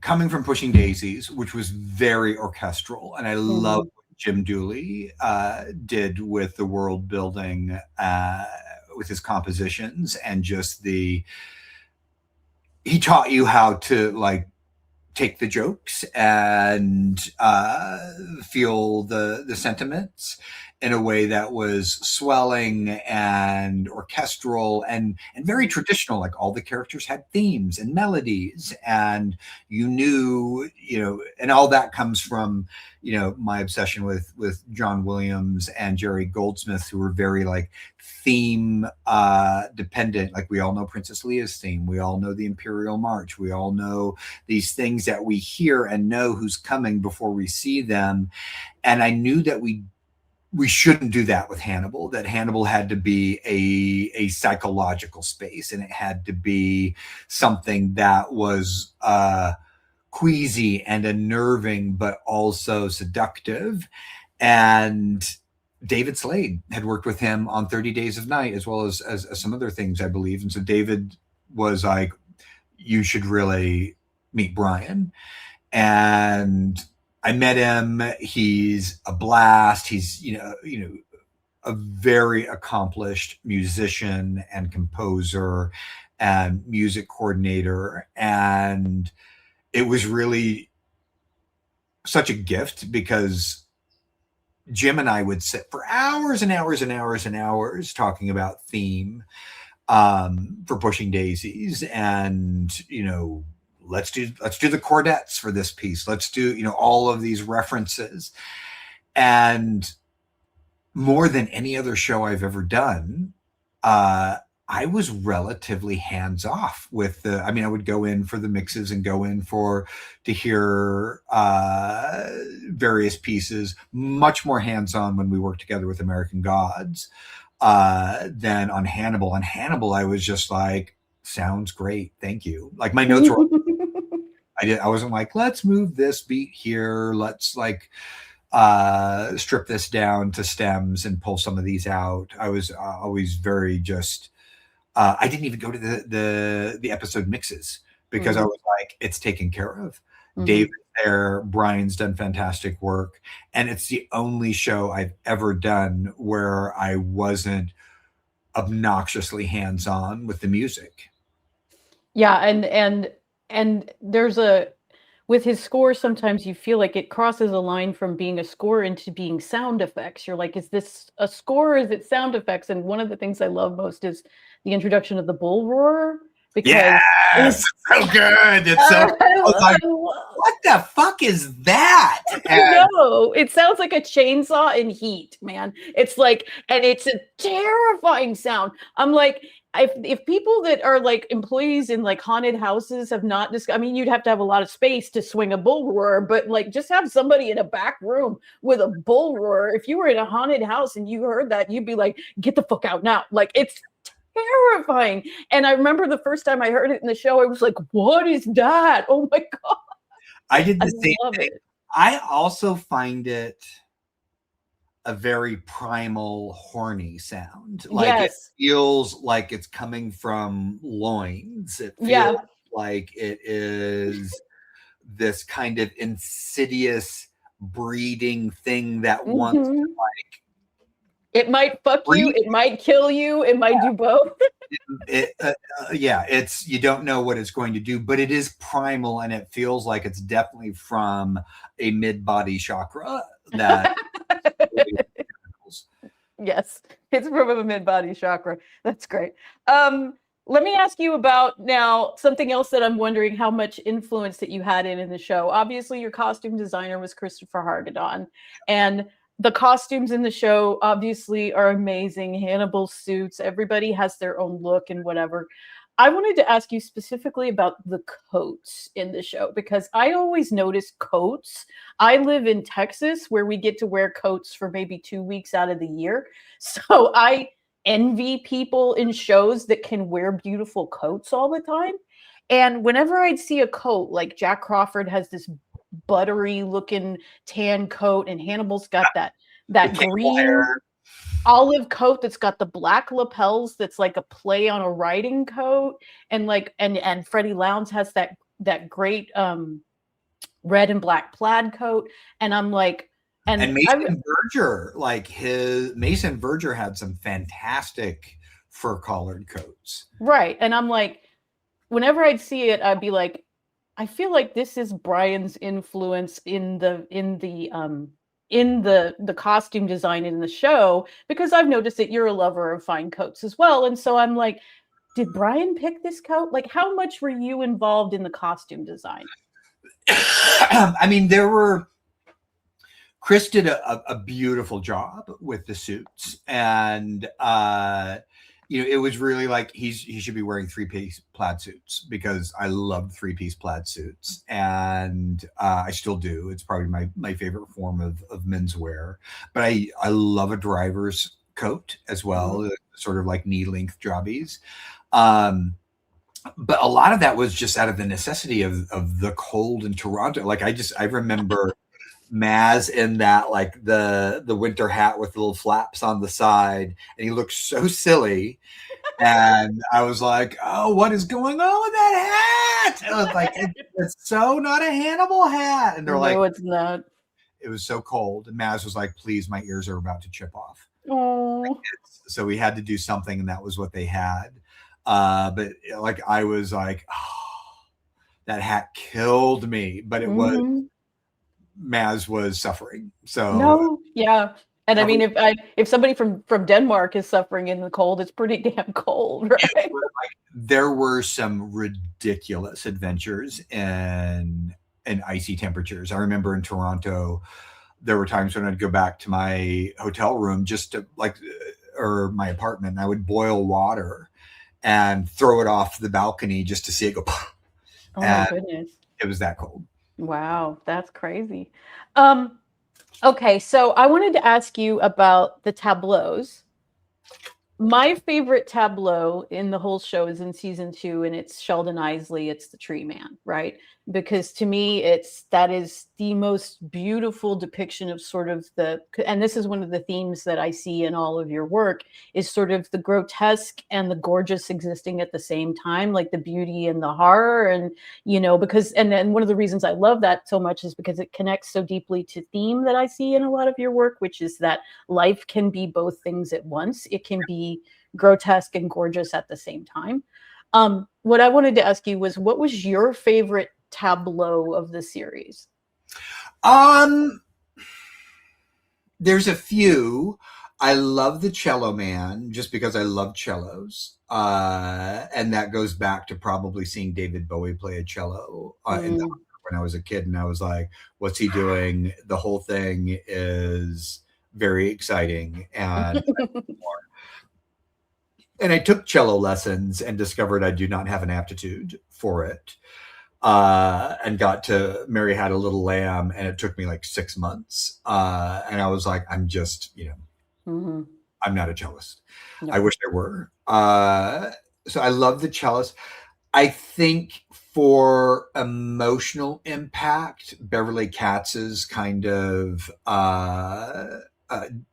coming from Pushing Daisies, which was very orchestral, and I love Mm-hmm. what Jim Dooley did with the world building, with his compositions, and just he taught you how to like take the jokes and feel the sentiments in a way that was swelling and orchestral and very traditional. Like all the characters had themes and melodies, and you knew, and all that comes from my obsession with John Williams and Jerry Goldsmith, who were very like theme dependent. Like we all know Princess Leia's theme, we all know the Imperial March, we all know these things that we hear and know who's coming before we see them. And I knew that we shouldn't do that with Hannibal, that Hannibal had to be a psychological space, and it had to be something that was queasy and unnerving, but also seductive. And David Slade had worked with him on 30 Days of Night, as well as some other things, I believe. And so David was like, you should really meet Bryan. And I met him. He's a blast. He's, a very accomplished musician and composer and music coordinator. And it was really such a gift because Jim and I would sit for hours and hours and hours and hours talking about theme for Pushing Daisies, and let's do the chordettes for this piece. Let's do all of these references, and more than any other show I've ever done, I was relatively hands off with I would go in for the mixes and go in to hear various pieces, much more hands on when we worked together with American Gods than on Hannibal. On Hannibal, I was just like, sounds great. Thank you. Like my notes were, I wasn't like, let's move this beat here. Let's like, strip this down to stems and pull some of these out. I was always very just, I didn't even go to the episode mixes because I was like, it's taken care of. David's there, Bryan's done fantastic work, and it's the only show I've ever done where I wasn't obnoxiously hands-on with the music. Yeah, and there's with his score, sometimes you feel like it crosses a line from being a score into being sound effects. You're like, is this a score or is it sound effects? And one of the things I love most is the introduction of the bull roar, because it's so good. It's so I was like, what the fuck is that? I know. It sounds like a chainsaw in heat, man. It's like, and it's a terrifying sound. I'm like, if people that are like employees in like haunted houses have not you'd have to have a lot of space to swing a bull roar, but like just have somebody in a back room with a bull roar. If you were in a haunted house and you heard that, you'd be like, get the fuck out now. Like, it's terrifying. And I remember the first time I heard it in the show, I was like, what is that? Oh my God. I did the same thing. I also find it a very primal, horny sound. Like it feels like it's coming from loins. It feels like it is this kind of insidious breeding thing that wants to like. It might fuck you. It might kill you. It might do both. It's you don't know what it's going to do, but it is primal, and it feels like it's definitely from a mid-body chakra that. Yes, it's from a mid-body chakra. That's great. Let me ask you about now something else that I'm wondering how much influence that you had in the show. Obviously, your costume designer was Christopher Hargadon, and the costumes in the show obviously are amazing. Hannibal suits, everybody has their own look and whatever. I wanted to ask you specifically about the coats in the show, because I always notice coats. I live in Texas where we get to wear coats for maybe 2 weeks out of the year. So I envy people in shows that can wear beautiful coats all the time. And whenever I'd see a coat, like Jack Crawford has this buttery looking tan coat, and Hannibal's got that green olive coat that's got the black lapels that's like a play on a riding coat, and like and Freddie Lowndes has that great red and black plaid coat, and I'm like, and Mason Verger, Mason Verger had some fantastic fur collared coats, right? And I'm like, whenever I'd see it, I'd be like, I feel like this is Bryan's influence in the costume design in the show, because I've noticed that you're a lover of fine coats as well. And so I'm like, did Bryan pick this coat? Like, how much were you involved in the costume design? I mean, Chris did a beautiful job with the suits, and it was really like he should be wearing 3-piece plaid suits, because I love 3-piece plaid suits, and I still do. It's probably my favorite form of menswear. But I love a driver's coat as well, sort of like knee-length jobbies. But a lot of that was just out of the necessity of the cold in Toronto. Like I remember Maz in that, like the winter hat with the little flaps on the side, and he looked so silly. And I was like, oh, what is going on with that hat? I was like, it's so not a Hannibal hat. And they're like, no, it's not. It was so cold. And Maz was like, please, my ears are about to chip off. Oh. So we had to do something, and that was what they had. But like I was like, oh, that hat killed me. But it was Mhm. Maz was suffering. So No, yeah. And I every mean, if somebody from Denmark is suffering in the cold, it's pretty damn cold, right? there were some ridiculous adventures in icy temperatures. I remember in Toronto, there were times when I'd go back to my hotel room just to like, or my apartment, and I would boil water and throw it off the balcony just to see it go, Oh my and goodness. it was that cold. Wow, that's crazy. Um, okay, so I wanted to ask you about the tableaus. My favorite tableau in the whole show is in season 2, and it's Sheldon Isley. It's the tree man, right? Because to me, that is the most beautiful depiction of sort of and this is one of the themes that I see in all of your work, is sort of the grotesque and the gorgeous existing at the same time, like the beauty and the horror. And, because, and then one of the reasons I love that so much is because it connects so deeply to theme that I see in a lot of your work, which is that life can be both things at once. It can be grotesque and gorgeous at the same time. What I wanted to ask you was, what was your favorite tableau of the series? Um, there's a few. I love the Cello Man just because I love cellos. And that goes back to probably seeing David Bowie play a cello when I was a kid. And I was like, what's he doing? The whole thing is very exciting. And I took cello lessons and discovered I do not have an aptitude for it. And got to Mary Had a Little Lamb, and it took me like 6 months. And I was like, I'm just, Mm-hmm. I'm not a cellist. No. I wish I were. So I love the cellist. I think for emotional impact, Beverly Katz's kind of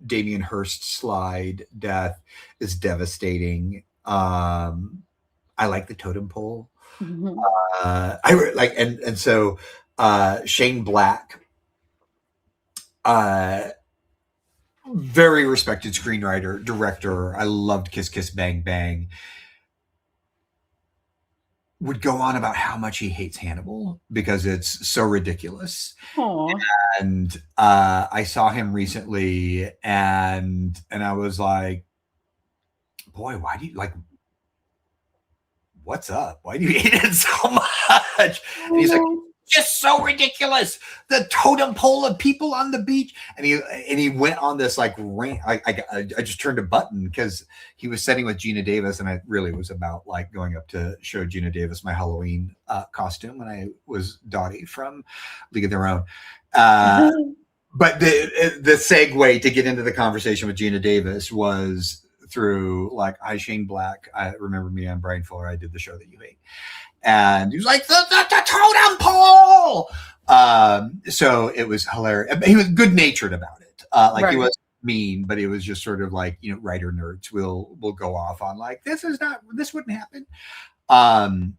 Damien Hirst slide death is devastating. I like the totem pole. Mm-hmm. I like, and so Shane Black, uh, very respected screenwriter, director. I loved Kiss Kiss Bang Bang. Would go on about how much he hates Hannibal because it's so ridiculous. Aw. And I saw him recently, and I was like, boy, why do you like? What's up? Why do you hate it so much? And he's like, just so ridiculous. The totem pole of people on the beach. And he went on this like rant. I just turned a button because he was setting with Gina Davis, and it really was about like going up to show Gina Davis my Halloween costume when I was Dottie from League of Their Own. But the segue to get into the conversation with Gina Davis was through like, hi, Shane Black. I remember me on Bryan Fuller. I did the show that you hate. And he was like, the totem pole. So it was hilarious. He was good natured about it. Like he was mean, but it was just sort of like, writer nerds will go off on like, this wouldn't happen. I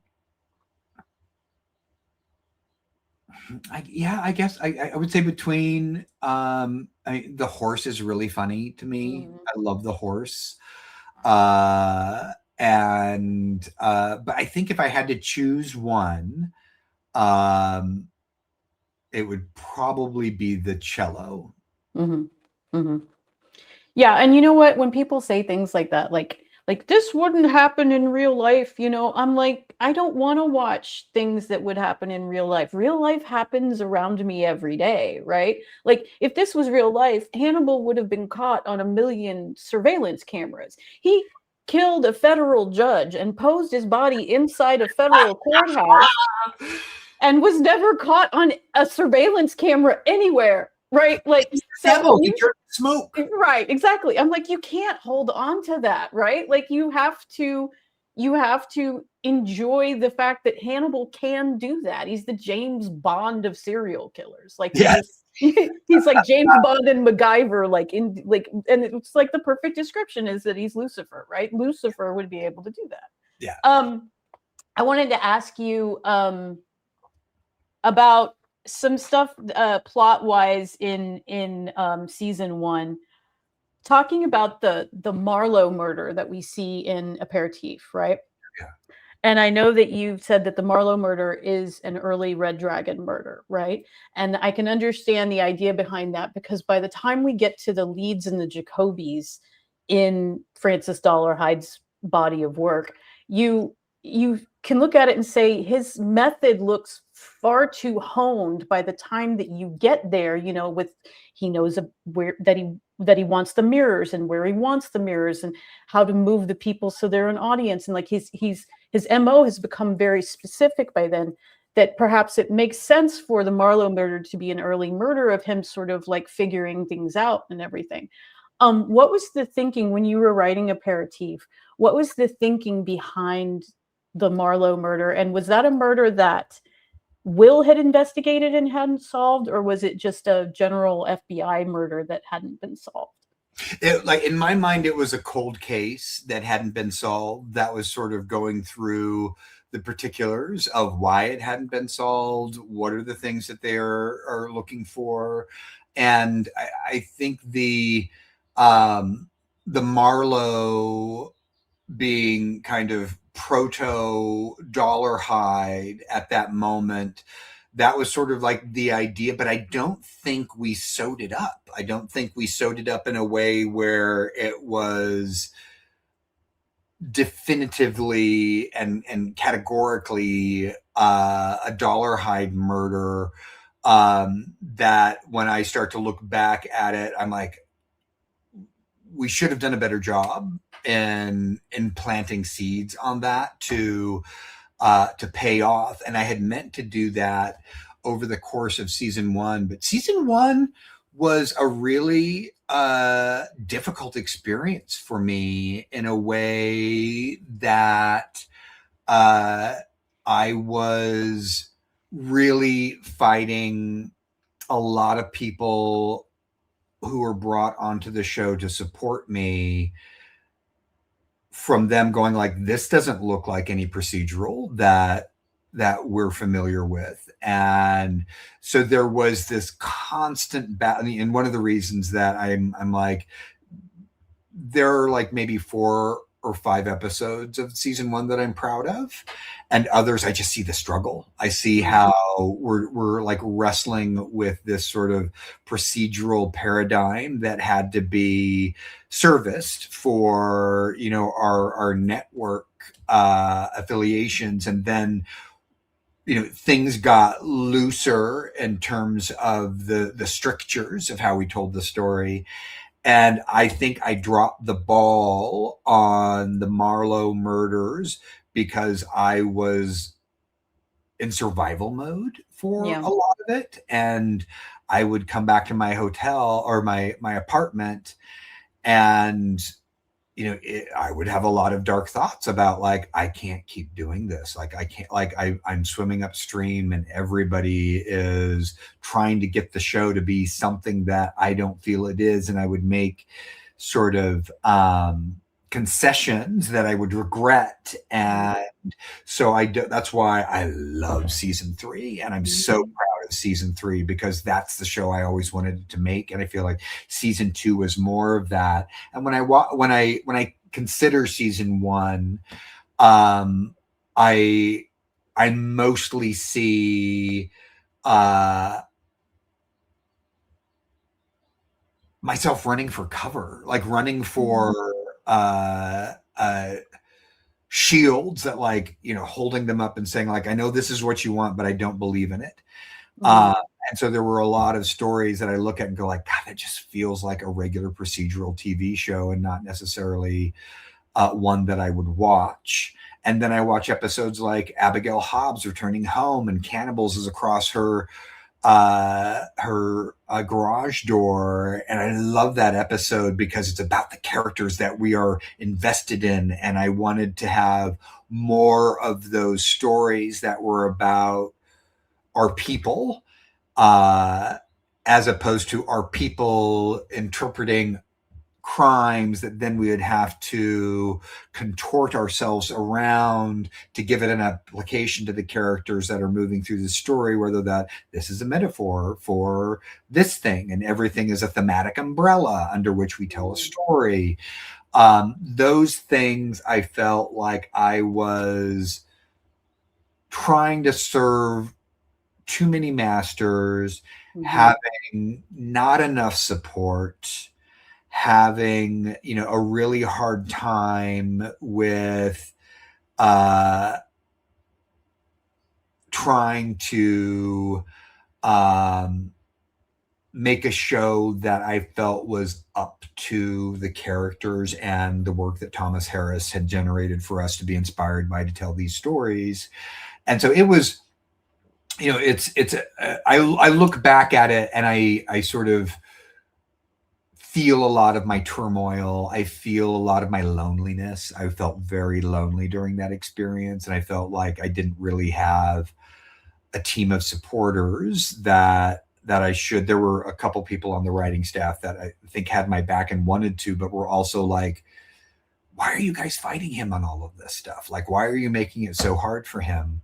guess I would say between the horse is really funny to me. I love the horse. And but I think if I had to choose one, it would probably be the cello. Mm-hmm. Mm-hmm. Yeah, and you know what? When people say things like that, like this wouldn't happen in real life, I'm like, I don't want to watch things that would happen in real life. Real life happens around me every day, right? Like if this was real life, Hannibal would have been caught on a million surveillance cameras. He killed a federal judge and posed his body inside a federal courthouse and was never caught on a surveillance camera anywhere. Right, like so. He turned smoke. Right, exactly. I'm like, you can't hold on to that, right? Like you have to enjoy the fact that Hannibal can do that. He's the James Bond of serial killers. Like he's like James Bond and MacGyver, and it's like the perfect description is that he's Lucifer, right? Lucifer would be able to do that. Yeah. I wanted to ask you about some stuff plot wise in season 1. talking about the Marlowe murder that we see in Aperitif, right? Yeah. And I know that you've said that the Marlowe murder is an early Red Dragon murder, right? And I can understand the idea behind that, because by the time we get to the Leeds and the Jacobys in Francis Dollarhide's body of work, you can look at it and say his method looks far too honed by the time that you get there, with he knows where that he wants the mirrors and where he wants the mirrors and how to move the people so they're an audience, and like his MO has become very specific by then, that perhaps it makes sense for the Marlowe murder to be an early murder of him sort of like figuring things out and everything. What was the thinking when you were writing Aperitif? What was the thinking behind the Marlowe murder? And was that a murder that Will had investigated and hadn't solved, or was it just a general FBI murder that hadn't been solved? Like in my mind, it was a cold case that hadn't been solved. That was sort of going through the particulars of why it hadn't been solved. What are the things that they are looking for? And I think the Marlowe being kind of proto Dollarhide at that moment, that was sort of like the idea, but I don't think we sewed it up. I don't think we sewed it up in a way where it was definitively and categorically a Dollarhide murder. That when I start to look back at it, I'm like, we should have done a better job in planting seeds on that to pay off. And I had meant to do that over the course of season one, but season one was a really difficult experience for me in a way that I was really fighting a lot of people who were brought onto the show to support me, from them going like, this doesn't look like any procedural that we're familiar with. And so there was this constant battle. And one of the reasons that I'm like, there are like maybe 4 or 5 episodes of season one that I'm proud of, and others I just see the struggle. I see how we're like wrestling with this sort of procedural paradigm that had to be serviced for our network affiliations, and then things got looser in terms of the strictures of how we told the story. And I think I dropped the ball on the Marlowe murders because I was in survival mode for a lot of it. And I would come back to my hotel or my apartment, and I would have a lot of dark thoughts about like, I can't keep doing this. Like I can't, like I'm swimming upstream and everybody is trying to get the show to be something that I don't feel it is. And I would make sort of concessions that I would regret. And so that's why I love season 3. And I'm so proud of season 3 because that's the show I always wanted to make. And I feel like season 2 was more of that. And when I consider season 1, I mostly see myself running for cover, like running for shields that, like, holding them up and saying like, I know this is what you want, but I don't believe in it. And so there were a lot of stories that I look at and go like, God, that just feels like a regular procedural TV show and not necessarily one that I would watch. And then I watch episodes like Abigail Hobbs returning home and cannibals is across her garage door. And I love that episode because it's about the characters that we are invested in. And I wanted to have more of those stories that were about our people, as opposed to our people interpreting crimes that then we would have to contort ourselves around to give it an application to the characters that are moving through the story, whether that this is a metaphor for this thing and everything is a thematic umbrella under which we tell a story. Those things I felt like I was trying to serve too many masters, having not enough support, having, you know, a really hard time with trying to make a show that I felt was up to the characters and the work that Thomas Harris had generated for us to be inspired by to tell these stories. And so it was, you know, I look back at it and I sort of feel a lot of my turmoil. I feel a lot of my loneliness. I felt very lonely during that experience. And I felt like I didn't really have a team of supporters that I should. There were a couple people on the writing staff that I think had my back and wanted to, but were also like, why are you guys fighting him on all of this stuff? Like, why are you making it so hard for him?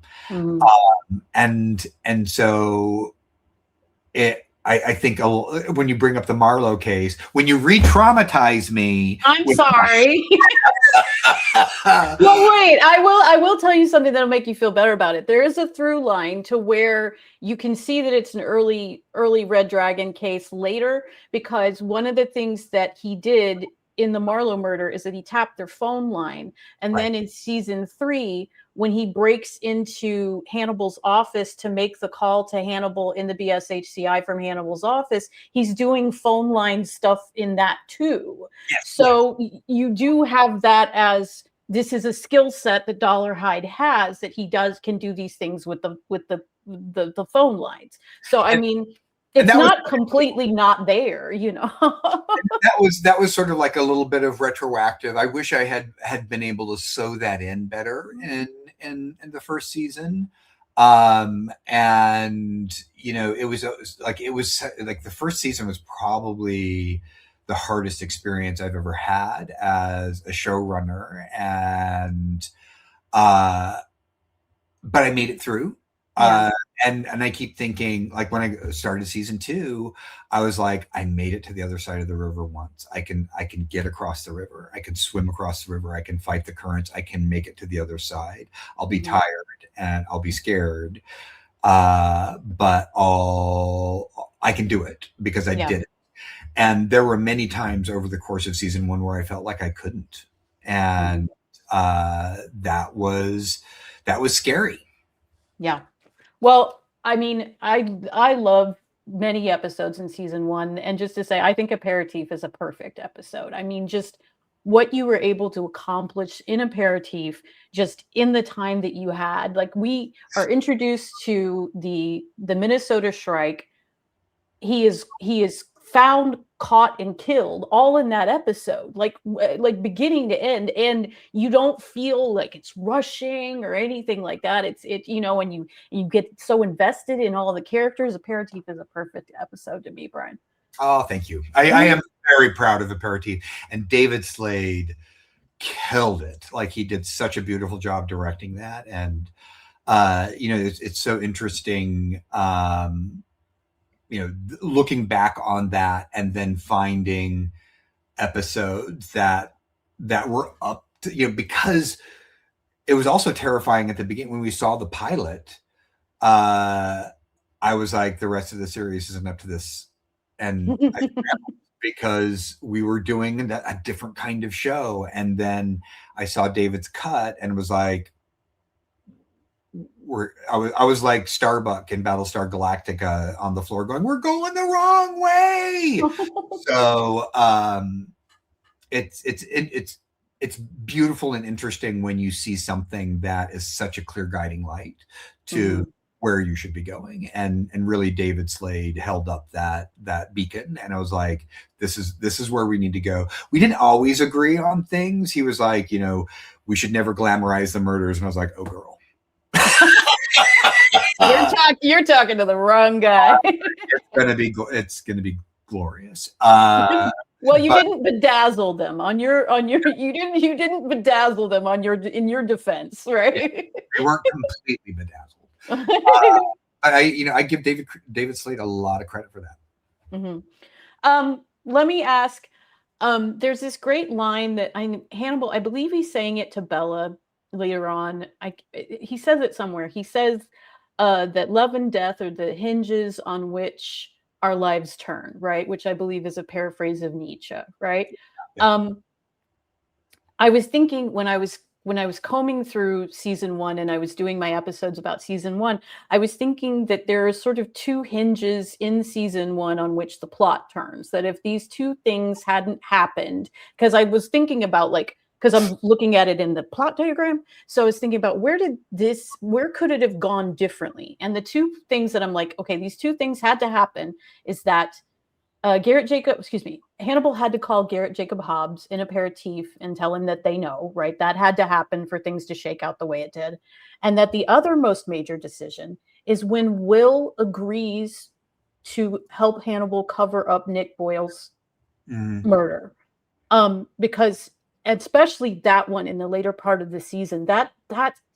And so I think when you bring up the Marlowe case, when you re-traumatize me, I'm sorry. Well, wait, I will tell you something that'll make you feel better about it. There is a through line to where you can see that it's an early Red Dragon case later, because one of the things that he did in the Marlowe murder is that he tapped their phone line. And then in season 3, when he breaks into Hannibal's office to make the call to Hannibal in the BSHCI from Hannibal's office, he's doing phone line stuff in that too. Yes. So you do have that as, this is a skill set that Dollarhide has, that he can do these things with the phone lines. So I mean, it's not completely not there, you know. that was sort of like a little bit of retroactive. I wish I had been able to sew that in better in the first season. And you know, it was like the first season was probably the hardest experience I've ever had as a showrunner, and but I made it through. And I keep thinking, like, when I started season 2, I was like, I made it to the other side of the river once. I can get across the river. I can swim across the river. I can fight the currents. I can make it to the other side. I'll be tired and I'll be scared. But I can do it because I did it. And there were many times over the course of season 1 where I felt like I couldn't. And that was scary. Yeah. Well, I mean, I love many episodes in season 1, and just to say, I think Aperitif is a perfect episode. I mean, just what you were able to accomplish in Aperitif, just in the time that you had. Like, we are introduced to the Minnesota Shrike. He is found, caught, and killed all in that episode, like beginning to end, and you don't feel like it's rushing or anything like that. It's you know, and you get so invested in all the characters. Aperitif is a perfect episode to me, Bryan. Oh, thank you. I am very proud of Aperitif, and David Slade killed it. Like, he did such a beautiful job directing that, and you know, it's so interesting. You know, looking back on that and then finding episodes that were up to, you know, because it was also terrifying at the beginning when we saw the pilot. I was like, the rest of the series isn't up to this. And because we were doing a different kind of show. And then I saw David's cut and was like, I was like Starbuck in Battlestar Galactica on the floor going, we're going the wrong way. So it's beautiful and interesting when you see something that is such a clear guiding light to where you should be going. And really David Slade held up that beacon. And I was like, this is where we need to go. We didn't always agree on things. He was like, you know, we should never glamorize the murders. And I was like, oh girl. You're talking to the wrong guy. It's gonna be glorious. Well, you But didn't bedazzle them you didn't bedazzle them in your defense, yeah, right? they weren't completely bedazzled. Uh, I give David Slade a lot of credit for that. Mhm. Let me ask. There's this great line that Hannibal. I believe he's saying it to Bella later on. He says it somewhere. He says that love and death are the hinges on which our lives turn. Right, which I believe is a paraphrase of Nietzsche. Right. Yeah. Um, I was thinking when I was combing through season one and I was doing my episodes about season one, I was thinking that there are sort of two hinges in season one on which the plot turns. That if these two things hadn't happened, because I was thinking about because I'm looking at it in the plot diagram. So I was thinking about where could it have gone differently? And the two things that I'm like, okay, these two things had to happen is that Hannibal had to call Garrett Jacob Hobbs in aperitif and tell him that they know, right? That had to happen for things to shake out the way it did. And that the other most major decision is when Will agrees to help Hannibal cover up Nick Boyle's murder. Because especially that one in the later part of the season, that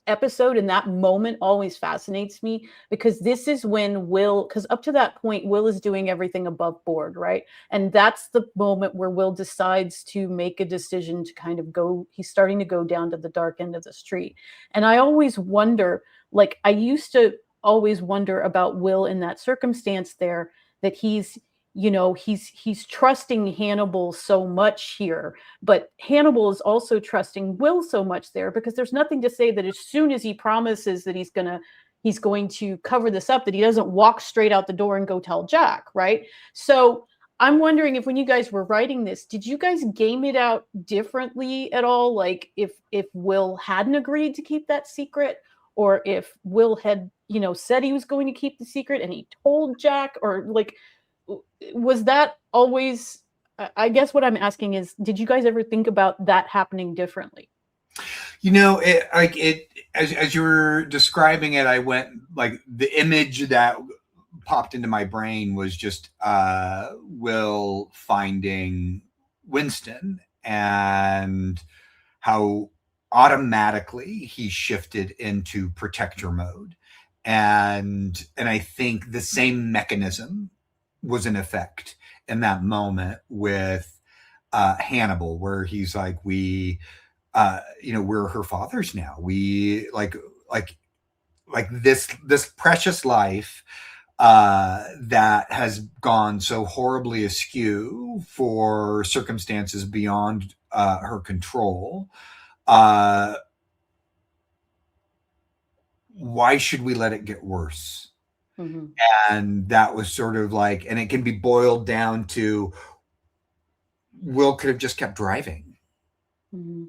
episode and that moment always fascinates me because this is when because up to that point, Will is doing everything above board, right? And that's the moment where Will decides to make a decision to kind of he's starting to go down to the dark end of the street. And I always wonder, I used to always wonder about Will in that circumstance there, that he's trusting Hannibal so much here, but Hannibal is also trusting Will so much there because there's nothing to say that as soon as he promises that he's going to cover this up, that he doesn't walk straight out the door and go tell Jack, right? So I'm wondering if when you guys were writing this, did you guys game it out differently at all? Like if Will hadn't agreed to keep that secret, or if Will had, said he was going to keep the secret and he told Jack, or was that always, I guess what I'm asking is, did you guys ever think about that happening differently? As you were describing it, I went the image that popped into my brain was just Will finding Winston and how automatically he shifted into protector mode. And I think the same mechanism was in effect in that moment with Hannibal, where he's like, we're her fathers now. We like this precious life that has gone so horribly askew for circumstances beyond her control. Why should we let it get worse? Mm-hmm. And that was sort of and it can be boiled down to Will could have just kept driving. Mm-hmm.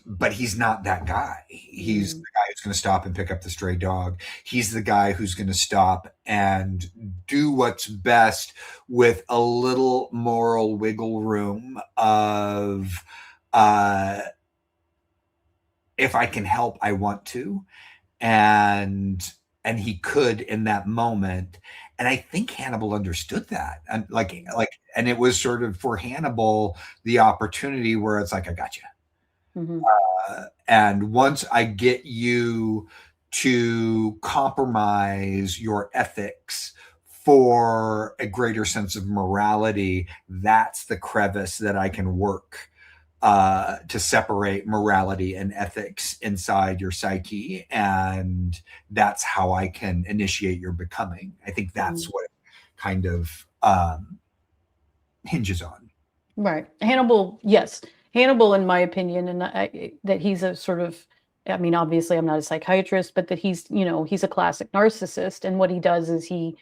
But he's not that guy. He's the guy who's going to stop and pick up the stray dog. He's the guy who's going to stop and do what's best with a little moral wiggle room of, if I can help, I want to. And he could in that moment. And I think Hannibal understood that. And and it was sort of for Hannibal, the opportunity where it's like, I got you. Mm-hmm. And once I get you to compromise your ethics for a greater sense of morality, that's the crevice that I can work to separate morality and ethics inside your psyche. And that's how I can initiate your becoming. I think that's what it kind of hinges on. Right. Hannibal, yes. Hannibal, in my opinion, and that he's a sort of, I mean, obviously I'm not a psychiatrist, but that he's a classic narcissist. And what he does is he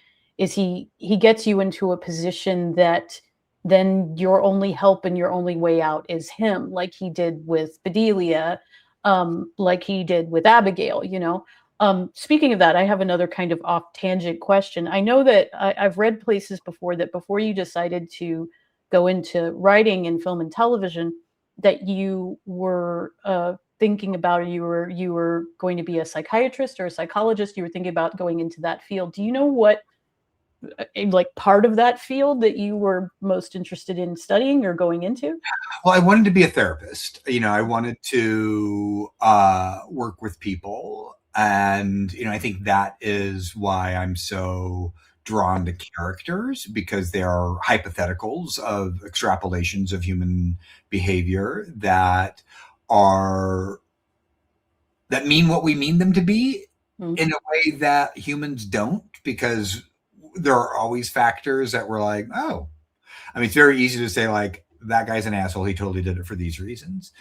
gets you into a position that then your only help and your only way out is him, like he did with Bedelia, like he did with Abigail, Speaking of that, I have another kind of off tangent question. I know that I've read places before that before you decided to go into writing in film and television, that you were thinking about, you were going to be a psychiatrist or a psychologist. You were thinking about going into that field. Do you know what like part of that field that you were most interested in studying or going into? Well, I wanted to be a therapist. I wanted to work with people. And, I think that is why I'm so drawn to characters, because they are hypotheticals of extrapolations of human behavior are that mean what we mean them to be in a way that humans don't, because there are always factors that we're like, oh, I mean, it's very easy to say like, that guy's an asshole. He totally did it for these reasons.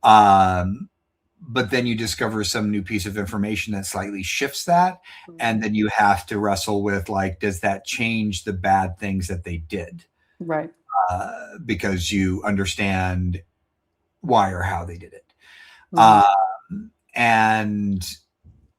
But then you discover some new piece of information that slightly shifts that. And then you have to wrestle with like, does that change the bad things that they did? Right. Because you understand why or how they did it. And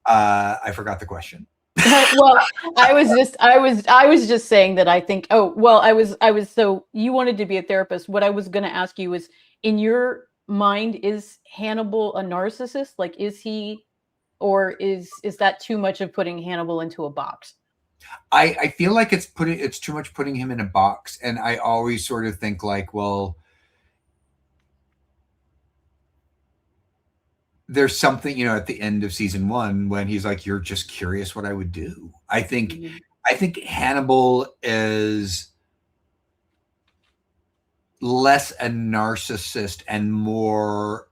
I forgot the question. Well, I was just saying that I think, so you wanted to be a therapist. What I was going to ask you is, in your mind, is Hannibal a narcissist? Like, is he, or is that too much of putting Hannibal into a box? I feel like it's too much putting him in a box. And I always sort of think like, well, there's something, at the end of season 1 when he's like, you're just curious what I would do. I think Hannibal is less a narcissist and more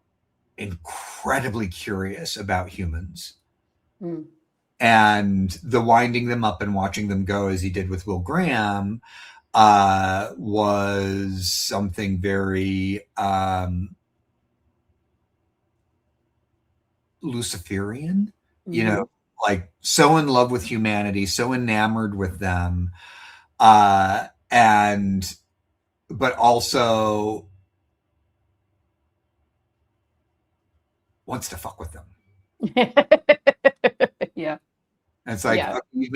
incredibly curious about humans. And the winding them up and watching them go, as he did with Will Graham, was something very Luciferian, like so in love with humanity, so enamored with them, but also wants to fuck with them. Yeah. And it's like, okay, you've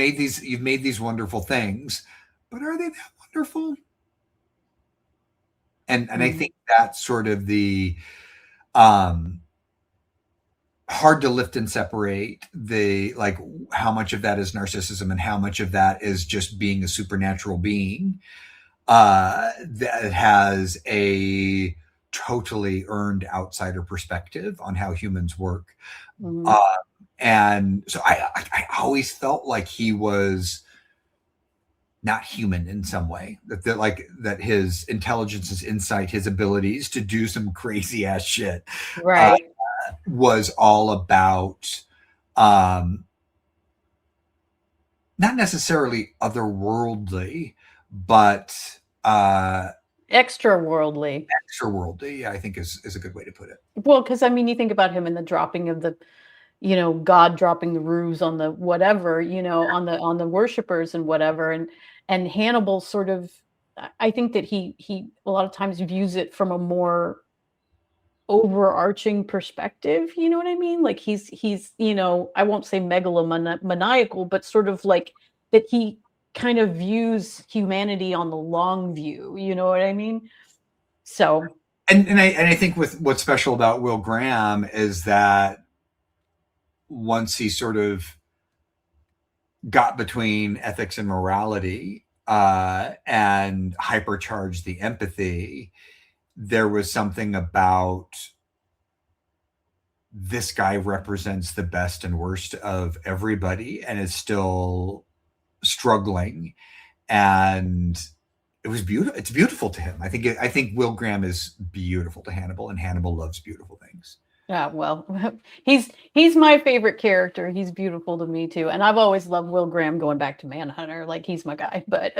made these wonderful things, but are they that wonderful? And I think that's sort of the hard to lift and separate the, like, how much of that is narcissism and how much of that is just being a supernatural being that has a totally earned outsider perspective on how humans work. And so I always felt like he was not human in some way, that his intelligence, his insight, his abilities to do some crazy ass shit, right, was all about not necessarily otherworldly, but extra-worldly. I think is a good way to put it. Well, because I mean, you think about him in the dropping of the, God dropping the ruse on the whatever, on the worshipers and whatever, and Hannibal sort of, I think that he a lot of times views it from a more overarching perspective, you know what I mean? Like he's I won't say megalomaniacal, but sort of like that he kind of views humanity on the long view, you know what I mean? So and I think with what's special about Will Graham is that once he sort of got between ethics and morality and hypercharged the empathy, there was something about this guy represents the best and worst of everybody and is still struggling. And it was beautiful. It's beautiful to him. I think Will Graham is beautiful to Hannibal, and Hannibal loves beautiful things. Yeah, well, he's my favorite character. He's beautiful to me too, and I've always loved Will Graham going back to Manhunter. Like he's my guy. But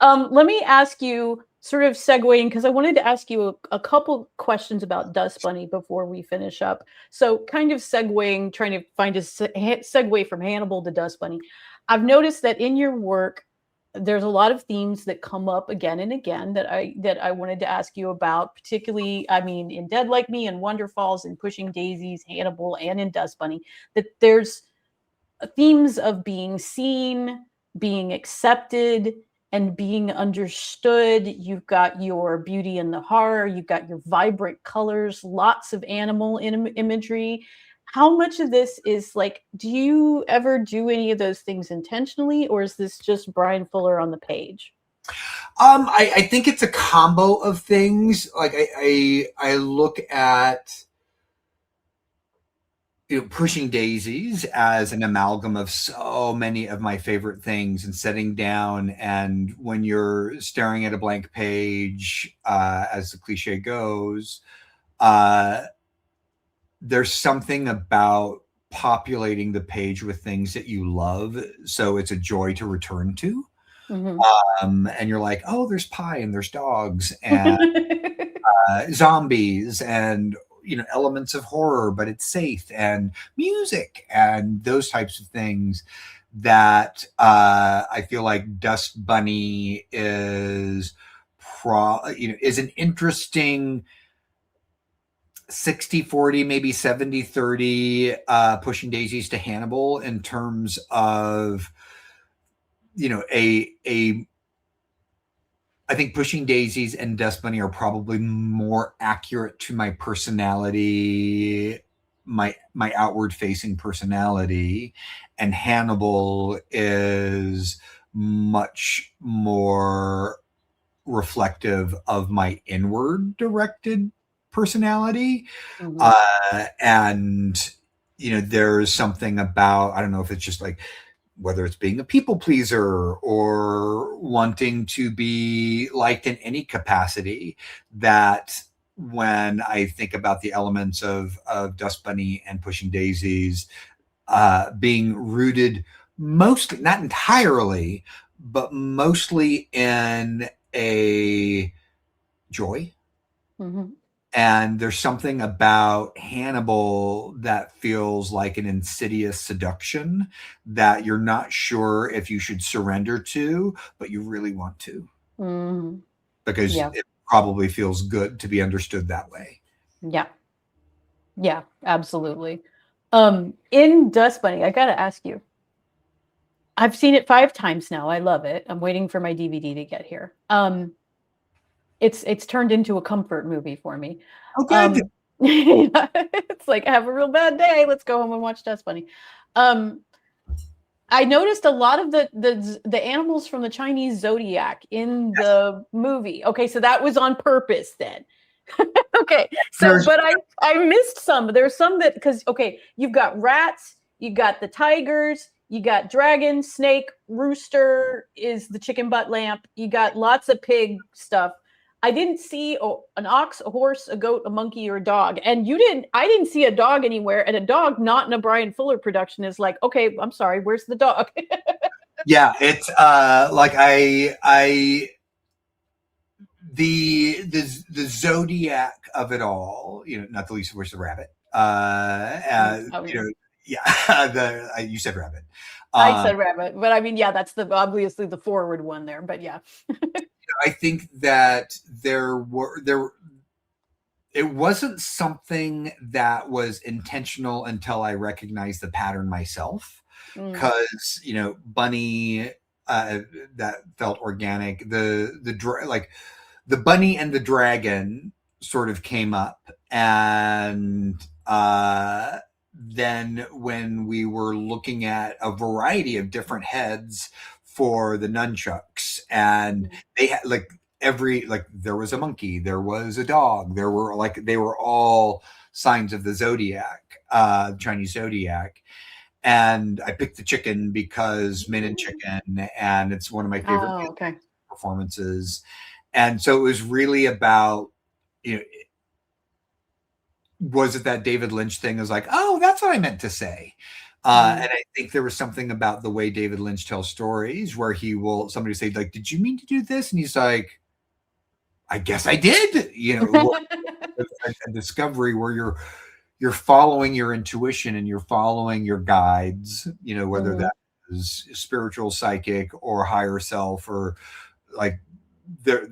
let me ask you, sort of segueing, because I wanted to ask you a couple questions about Dust Bunny before we finish up. So kind of segueing, trying to find a segue from Hannibal to Dust Bunny. I've noticed that in your work, there's a lot of themes that come up again and again that I wanted to ask you about, particularly, I mean, in Dead Like Me and Wonder Falls and Pushing Daisies, Hannibal, and in Dust Bunny, that there's themes of being seen, being accepted, and being understood. You've got your beauty and the horror, you've got your vibrant colors, lots of animal imagery. how much of this is like, do you ever do any of those things intentionally, or is this just Bryan Fuller on the page? I think it's a combo of things. Like I look at, you know, Pushing Daisies as an amalgam of so many of my favorite things, and setting down, and when you're staring at a blank page, as the cliche goes, uh, there's something about populating the page with things that you love, so it's a joy to return to. Mm-hmm. And you're like, oh, there's pie and there's dogs and zombies and, you know, elements of horror, but it's safe, and music and those types of things that I feel like Dust Bunny is is an interesting 60-40, maybe 70-30, Pushing Daisies to Hannibal, in terms of, you know, a I think Pushing Daisies and Dust Bunny are probably more accurate to my personality, my outward facing personality, and Hannibal is much more reflective of my inward directed personality. Mm-hmm. And, you know, there's something about, I don't know if it's just like, whether it's being a people pleaser or wanting to be liked in any capacity, that when I think about the elements of Dust Bunny and Pushing Daisies, being rooted mostly, not entirely, but mostly in a joy. Mm-hmm. And there's something about Hannibal that feels like an insidious seduction that you're not sure if you should surrender to, but you really want to, Mm-hmm. because Yeah. it probably feels good to be understood that way. Yeah. Yeah, absolutely. In Dust Bunny, I gotta ask you. I've seen it 5 times now. I love it. I'm waiting for my DVD to get here. It's turned into a comfort movie for me. Oh, good. Um, it's like I have a real bad day. Let's go home and watch Dust Bunny. Um, I noticed a lot of the animals from the Chinese zodiac in the movie. Okay, so that was on purpose then. Okay, so There's but I missed some. There's some that, because okay, you've got rats, you got the tigers, you got dragon, snake, rooster is the chicken butt lamp. You got lots of pig stuff. I didn't see an ox, a horse, a goat, a monkey, or a dog. And you didn't. I didn't see a dog anywhere. And a dog not in a Bryan Fuller production is like, okay, I'm sorry, where's the dog? Yeah, it's like I the zodiac of it all, you know, not the least of which the rabbit. Oh You yeah. know, yeah, you said rabbit. I Um, said rabbit, but I mean, yeah, that's the obviously the forward one there. But yeah. I think that there it wasn't something that was intentional until I recognized the pattern myself. Mm, Because, you know, Bunny, that felt organic. Like the bunny and the dragon sort of came up, and then when we were looking at a variety of different heads for the nunchucks, and they had like there was a monkey, there was a dog, there were like they were all signs of the zodiac, Chinese zodiac. And I picked the chicken because Men in Chicken, and it's one of my favorite oh, okay. performances. And so it was really about, you know, was it that David Lynch thing? It was like, oh, that's what I meant to say. And I think there was something about the way David Lynch tells stories where somebody say, like, did you mean to do this? And he's like, I guess I did. You know, a discovery where you're following your intuition and you're following your guides, you know, whether Mhm, that is spiritual, psychic, or higher self, or like there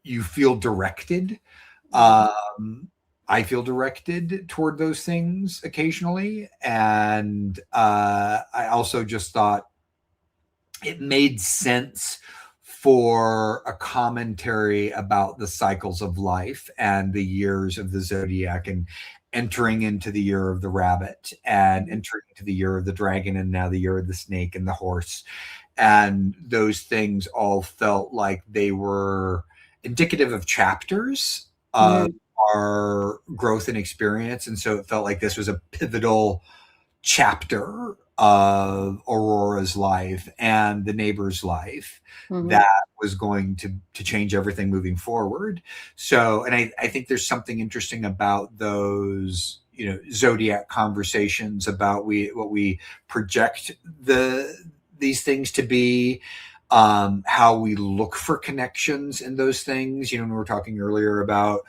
you feel directed. mhm, I feel directed toward those things occasionally. And I also just thought it made sense for a commentary about the cycles of life and the years of the zodiac, entering into the year of the rabbit and entering into the year of the dragon and now the year of the snake and the horse. And those things all felt like they were indicative of chapters of Mhm. our growth and experience. And so it felt like this was a pivotal chapter of Aurora's life and the neighbor's life Mhm. that was going to change everything moving forward. So, and I think there's something interesting about those, zodiac conversations about what we project these things to be, how we look for connections in those things. When we were talking earlier about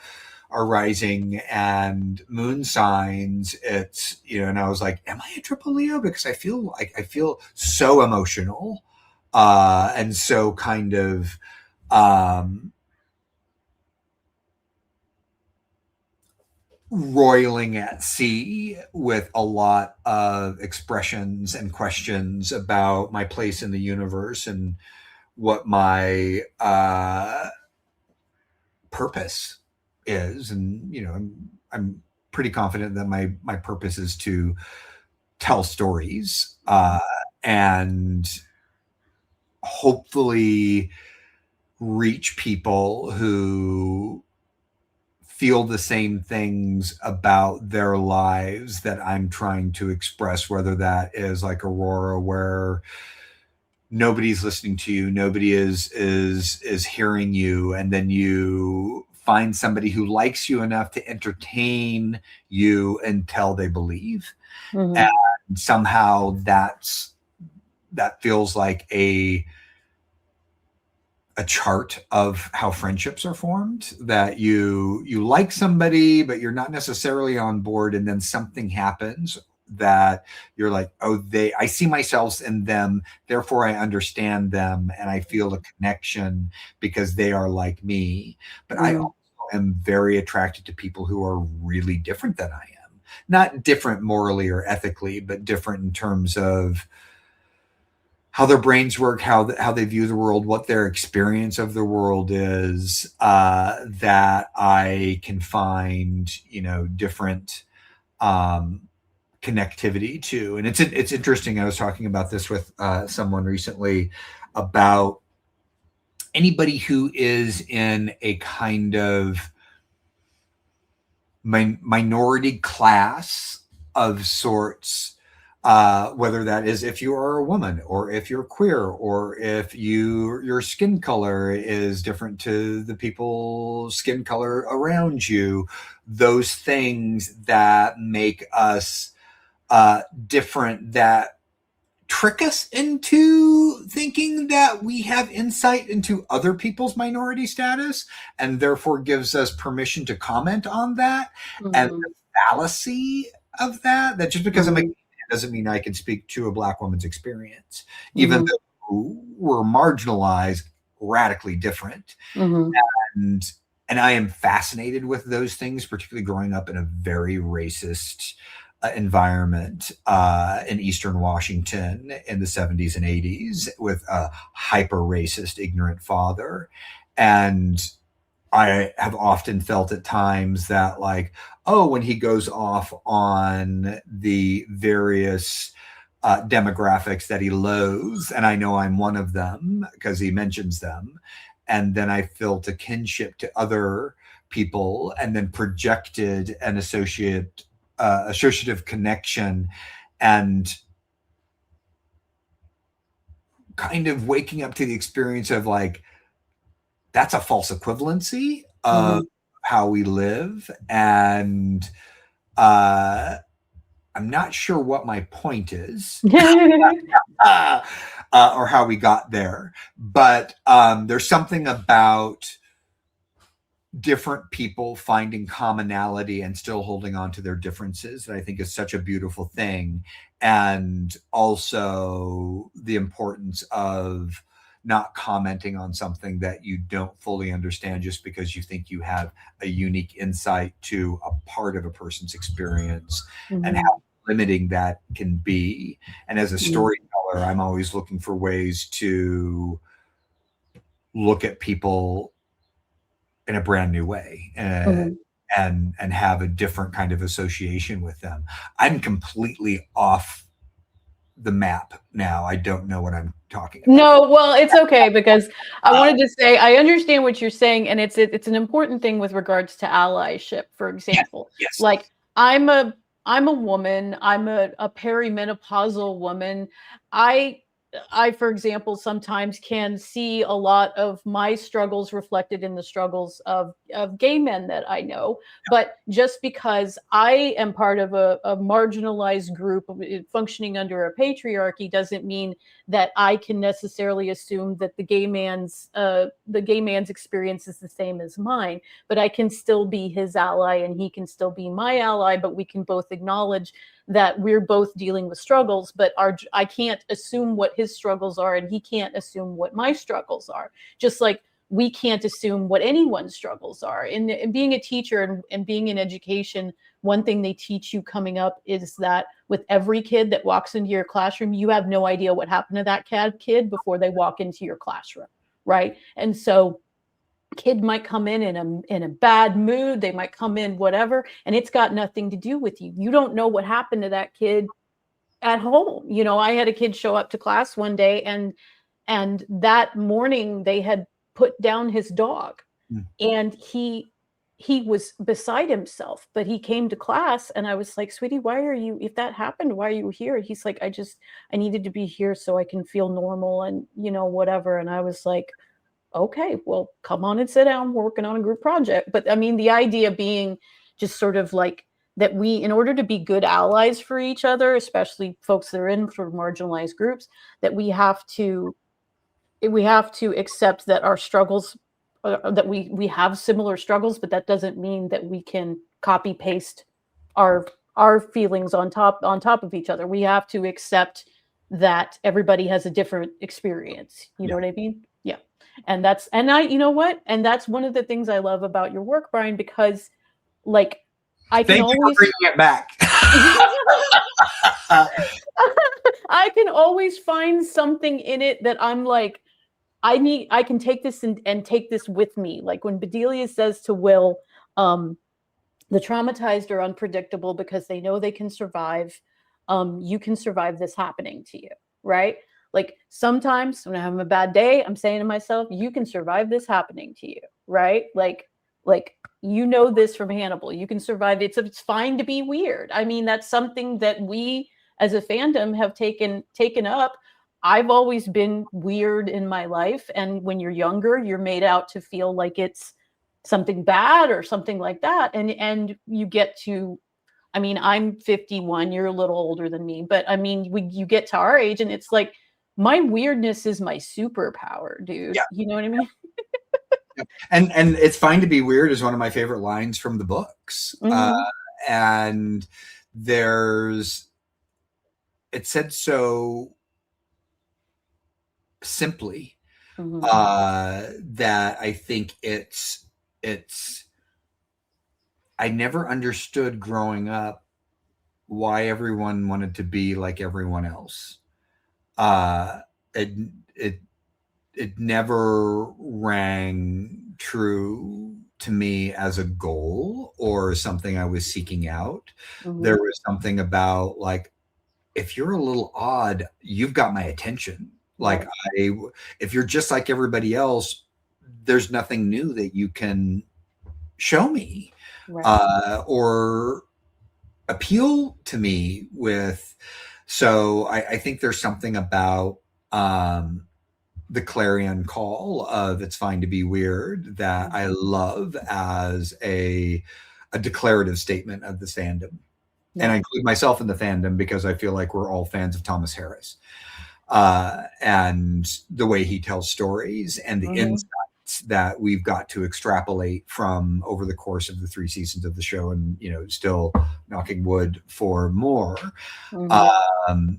our rising and moon signs, it's, and I was like, am I a triple Leo? Because I feel so emotional, and so kind of, um, roiling at sea with a lot of expressions and questions about my place in the universe and what my purpose is. And I'm pretty confident that my purpose is to tell stories, and hopefully reach people who feel the same things about their lives that I'm trying to express, whether that is like Aurora, where nobody's listening to you, nobody is hearing you, and then you find somebody who likes you enough to entertain you until they believe. And Mhm. somehow that feels like a chart of how friendships are formed, that you like somebody but you're not necessarily on board, and then something happens that you're like, oh, I see myself in them, therefore I understand them and I feel a connection because they are like me. But I Mhm. also am very attracted to people who are really different than I am, not different morally or ethically, but different in terms of how their brains work, how they view the world, what their experience of the world is. That I can find, different, um, connectivity to. And it's interesting. I was talking about this with someone recently about anybody who is in a kind of minority class of sorts, whether that is if you are a woman or if you're queer or if your skin color is different to the people's skin color around you, those things that make us different, that trick us into thinking that we have insight into other people's minority status and therefore gives us permission to comment on that. And the Mhm. fallacy of that just because I'm a Mhm. doesn't mean I can speak to a black woman's experience, even Mhm. though we're marginalized radically different. Mhm. and and I am fascinated with those things, particularly growing up in a very racist environment in Eastern Washington in the 70s and 80s with a hyper racist, ignorant father. And I have often felt at times that, like, oh, when he goes off on the various demographics that he loathes, and I know I'm one of them because he mentions them, and then I felt a kinship to other people, and then projected an associative connection, and kind of waking up to the experience of like that's a false equivalency of Mhm. how we live. And uh, I'm not sure what my point is, uh, or how we got there, but there's something about different people finding commonality and still holding on to their differences that I think is such a beautiful thing. And also the importance of not commenting on something that you don't fully understand just because you think you have a unique insight to a part of a person's experience, and Mhm. how limiting that can be. And as a Mhm. storyteller, I'm always looking for ways to look at people in a brand new way, Mhm. and have a different kind of association with them. I'm completely off the map now. I don't know what I'm talking about. No, well, it's okay, because I wanted to say I understand what you're saying, and it's an important thing with regards to allyship. For Yes, example, yes, like I'm a woman, I'm a perimenopausal woman. I I, for example, sometimes can see a lot of my struggles reflected in the struggles of gay men that I know. But just because I am part of a marginalized group functioning under a patriarchy doesn't mean that I can necessarily assume that the gay man's experience is the same as mine. But I can still be his ally, and he can still be my ally. But we can both acknowledge that we're both dealing with struggles, but I can't assume what his struggles are, and he can't assume what my struggles are. Just like we can't assume what anyone's struggles are. In being a teacher and being in education, one thing they teach you coming up is that with every kid that walks into your classroom, you have no idea what happened to that kid before they walk into your classroom, right? And so kid might come in a bad mood, they might come in whatever, and it's got nothing to do with you. You don't know what happened to that kid at home. I had a kid show up to class one day, and that morning they had put down his dog, and he was beside himself, but he came to class, and I was like, sweetie, if that happened, why are you here? He's like, I needed to be here so I can feel normal, and whatever. And I was like, okay, well, come on and sit down. We're working on a group project. But I mean, the idea being just sort of like that in order to be good allies for each other, especially folks that are in sort of marginalized groups, that we have to accept that our struggles, that we have similar struggles, but that doesn't mean that we can copy paste our feelings on top of each other. We have to accept that everybody has a different experience. You know what I mean? Yeah. And that's one of the things I love about your work, Bryan, because like I can Thank you for always bringing it back. I can always find something in it that I'm like, I can take this and take this with me. Like when Bedelia says to Will, the traumatized are unpredictable because they know they can survive. You can survive this happening to you, right? Like sometimes when I'm having a bad day, I'm saying to myself, you can survive this happening to you, right? Like this from Hannibal. You can survive. It's fine to be weird. I mean, that's something that we as a fandom have taken up. I've always been weird in my life, and when you're younger, you're made out to feel like it's something bad or something like that, and you get to, I mean, I'm 51, you're a little older than me, but I mean, you get to our age and it's like my weirdness is my superpower, dude. Yeah. You know what I mean? And it's fine to be weird is one of my favorite lines from the books. Mm-hmm. And it said so simply, Mm-hmm. that I think I never understood growing up why everyone wanted to be like everyone else. Uh, it, it, it never rang true to me as a goal or something I was seeking out. Mm-hmm. There was something about like, if you're a little odd, you've got my attention. Like Right. if you're just like everybody else, there's nothing new that you can show me, Right. or appeal to me with. So I think there's something about the clarion call of "It's fine to be weird" that I love as a declarative statement of the fandom. And I include myself in the fandom because I feel like we're all fans of Thomas Harris, and the way he tells stories and the Mm-hmm. insights that we've got to extrapolate from over the course of the 3 seasons of the show, and still knocking wood for more. Mm-hmm.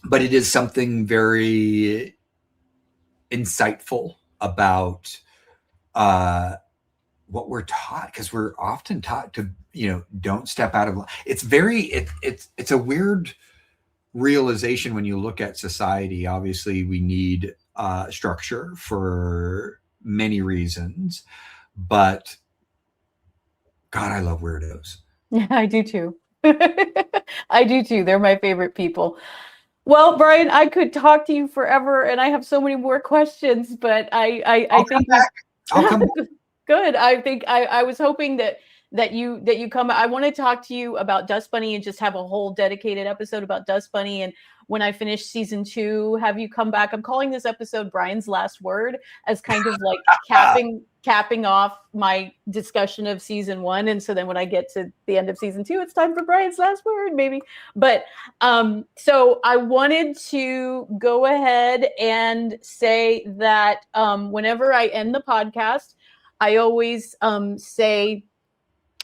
But it is something very insightful about what we're taught, because we're often taught to don't step out of line. It's a weird realization when you look at society. Obviously we need structure for many reasons, but God, I love weirdos. Yeah, I do too. I do too. They're my favorite people. Well, Bryan, I could talk to you forever, and I have so many more questions, but I I'll come think we back. I'll come back. good. I think I was hoping that you come. I want to talk to you about Dust Bunny and just have a whole dedicated episode about Dust Bunny. And when I finish season 2, have you come back. I'm calling this episode Bryan's Last Word as kind of like capping off my discussion of season 1. And so then when I get to the end of season 2, it's time for Bryan's Last Word, maybe. But so I wanted to go ahead and say that whenever I end the podcast, I always say,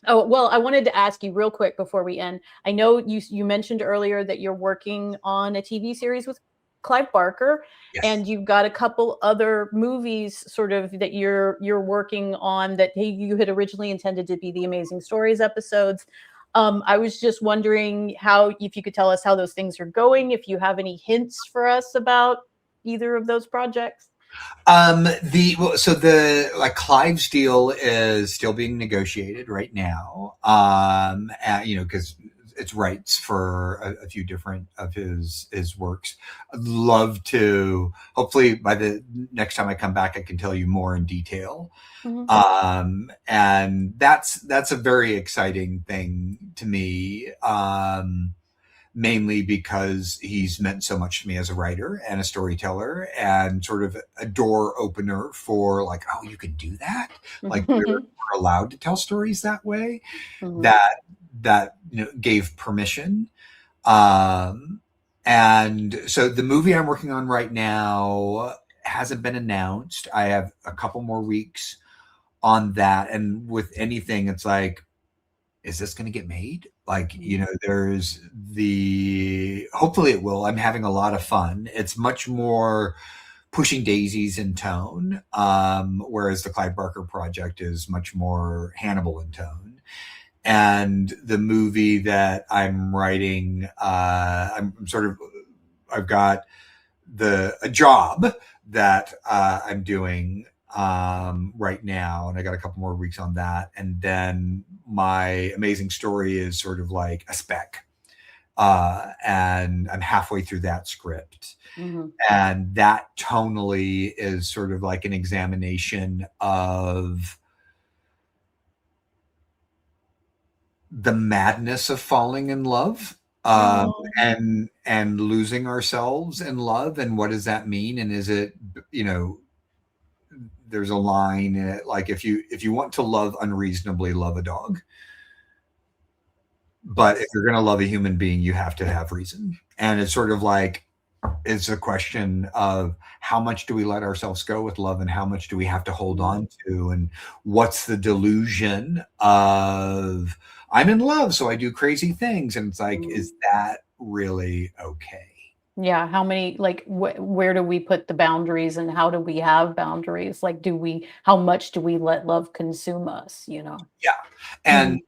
oh, well, I wanted to ask you real quick before we end. I know you mentioned earlier that you're working on a TV series with Clive Barker, Yes. and you've got a couple other movies sort of that you're working on that you had originally intended to be the Amazing Stories episodes. I was just wondering if you could tell us how those things are going, if you have any hints for us about either of those projects. The like Clive's deal is still being negotiated right now. Because it's rights for a few different of his works. I'd love to. Hopefully, by the next time I come back, I can tell you more in detail. Mm-hmm. And that's a very exciting thing to me. Mainly because he's meant so much to me as a writer and a storyteller and sort of a door opener for like, oh, you could do that. Like we're allowed to tell stories that way. Mm-hmm. That gave permission. And so the movie I'm working on right now hasn't been announced. I have a couple more weeks on that. And with anything, it's like, is this going to get made? Like, there's hopefully it will. I'm having a lot of fun. It's much more pushing daisies in tone, whereas the Clive Barker project is much more Hannibal in tone. And the movie that I'm writing, I've got a job that I'm doing right now, and I got a couple more weeks on that, and then my Amazing Story is sort of like a spec, and I'm halfway through that script. Mm-hmm. And that tonally is sort of like an examination of the madness of falling in love, and losing ourselves in love, and what does that mean, and is it, there's a line in it, like if you want to love unreasonably, love a dog. But if you're going to love a human being, you have to have reason. And it's sort of like, it's a question of how much do we let ourselves go with love and how much do we have to hold on to, and what's the delusion of I'm in love, so I do crazy things. And it's like, is that really okay? Yeah. How many, like, where do we put the boundaries, and how do we have boundaries? Like, how much do we let love consume us, Yeah. And,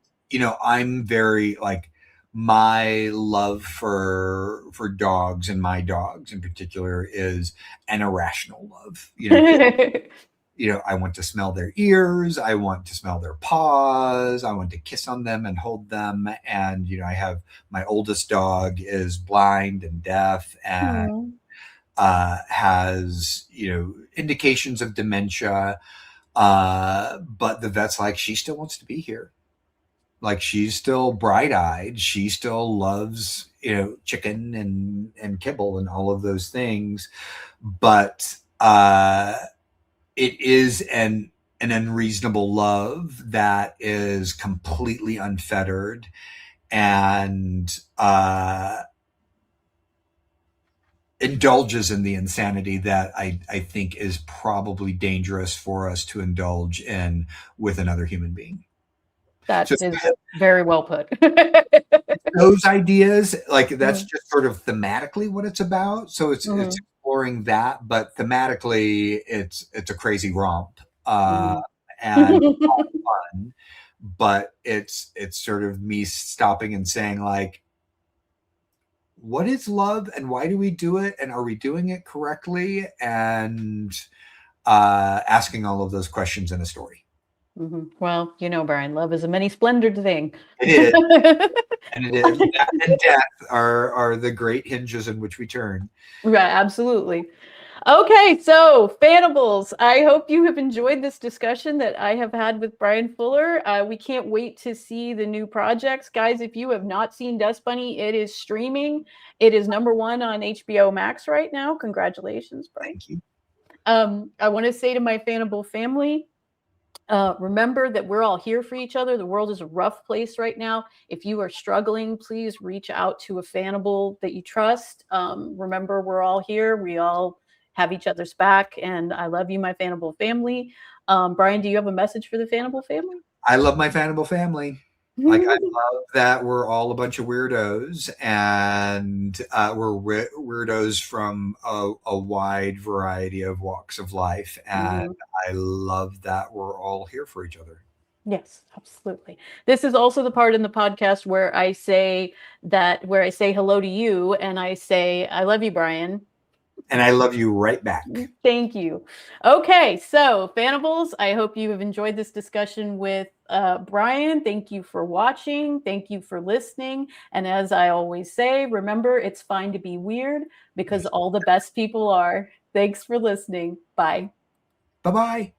I'm very like, my love for dogs, and my dogs in particular, is an irrational love. I want to smell their ears. I want to smell their paws. I want to kiss on them and hold them. And, I have my oldest dog is blind and deaf and has, indications of dementia. But the vet's like, she still wants to be here. Like, she's still bright eyed. She still loves, chicken and kibble and all of those things. But, it is an unreasonable love that is completely unfettered and indulges in the insanity that I think is probably dangerous for us to indulge in with another human being. That is very well put. Those ideas, like, that's just sort of thematically what it's about. So it's exploring that, but thematically it's a crazy romp, and fun. But it's sort of me stopping and saying, like, what is love and why do we do it, and are we doing it correctly, and asking all of those questions in a story. Well, Brian, love is a many splendored thing. It is. And it is. That and death are the great hinges in which we turn. Right, absolutely. Okay, so Fannibals, I hope you have enjoyed this discussion that I have had with Bryan Fuller. We can't wait to see the new projects. Guys, if you have not seen Dust Bunny, it is streaming. It is #1 on HBO Max right now. Congratulations, Bryan. Thank you. I want to say to my Fannibal family, remember that we're all here for each other. The world is a rough place right now. If you are struggling, please reach out to a Fannibal that you trust. Remember, we're all here. We all have each other's back, and I love you, my Fannibal family. Bryan, do you have a message for the Fannibal family? I love my Fannibal family. Like, I love that we're all a bunch of weirdos, and we're weirdos from a wide variety of walks of life. And I love that we're all here for each other. Yes, absolutely. This is also the part in the podcast where I say hello to you, and I say, I love you, Bryan. And I love you right back. Thank you. Okay, so Fannibals, I hope you have enjoyed this discussion with Bryan. Thank you for watching. Thank you for listening. And as I always say, remember, it's fine to be weird because all the best people are. Thanks for listening. Bye. Bye-bye.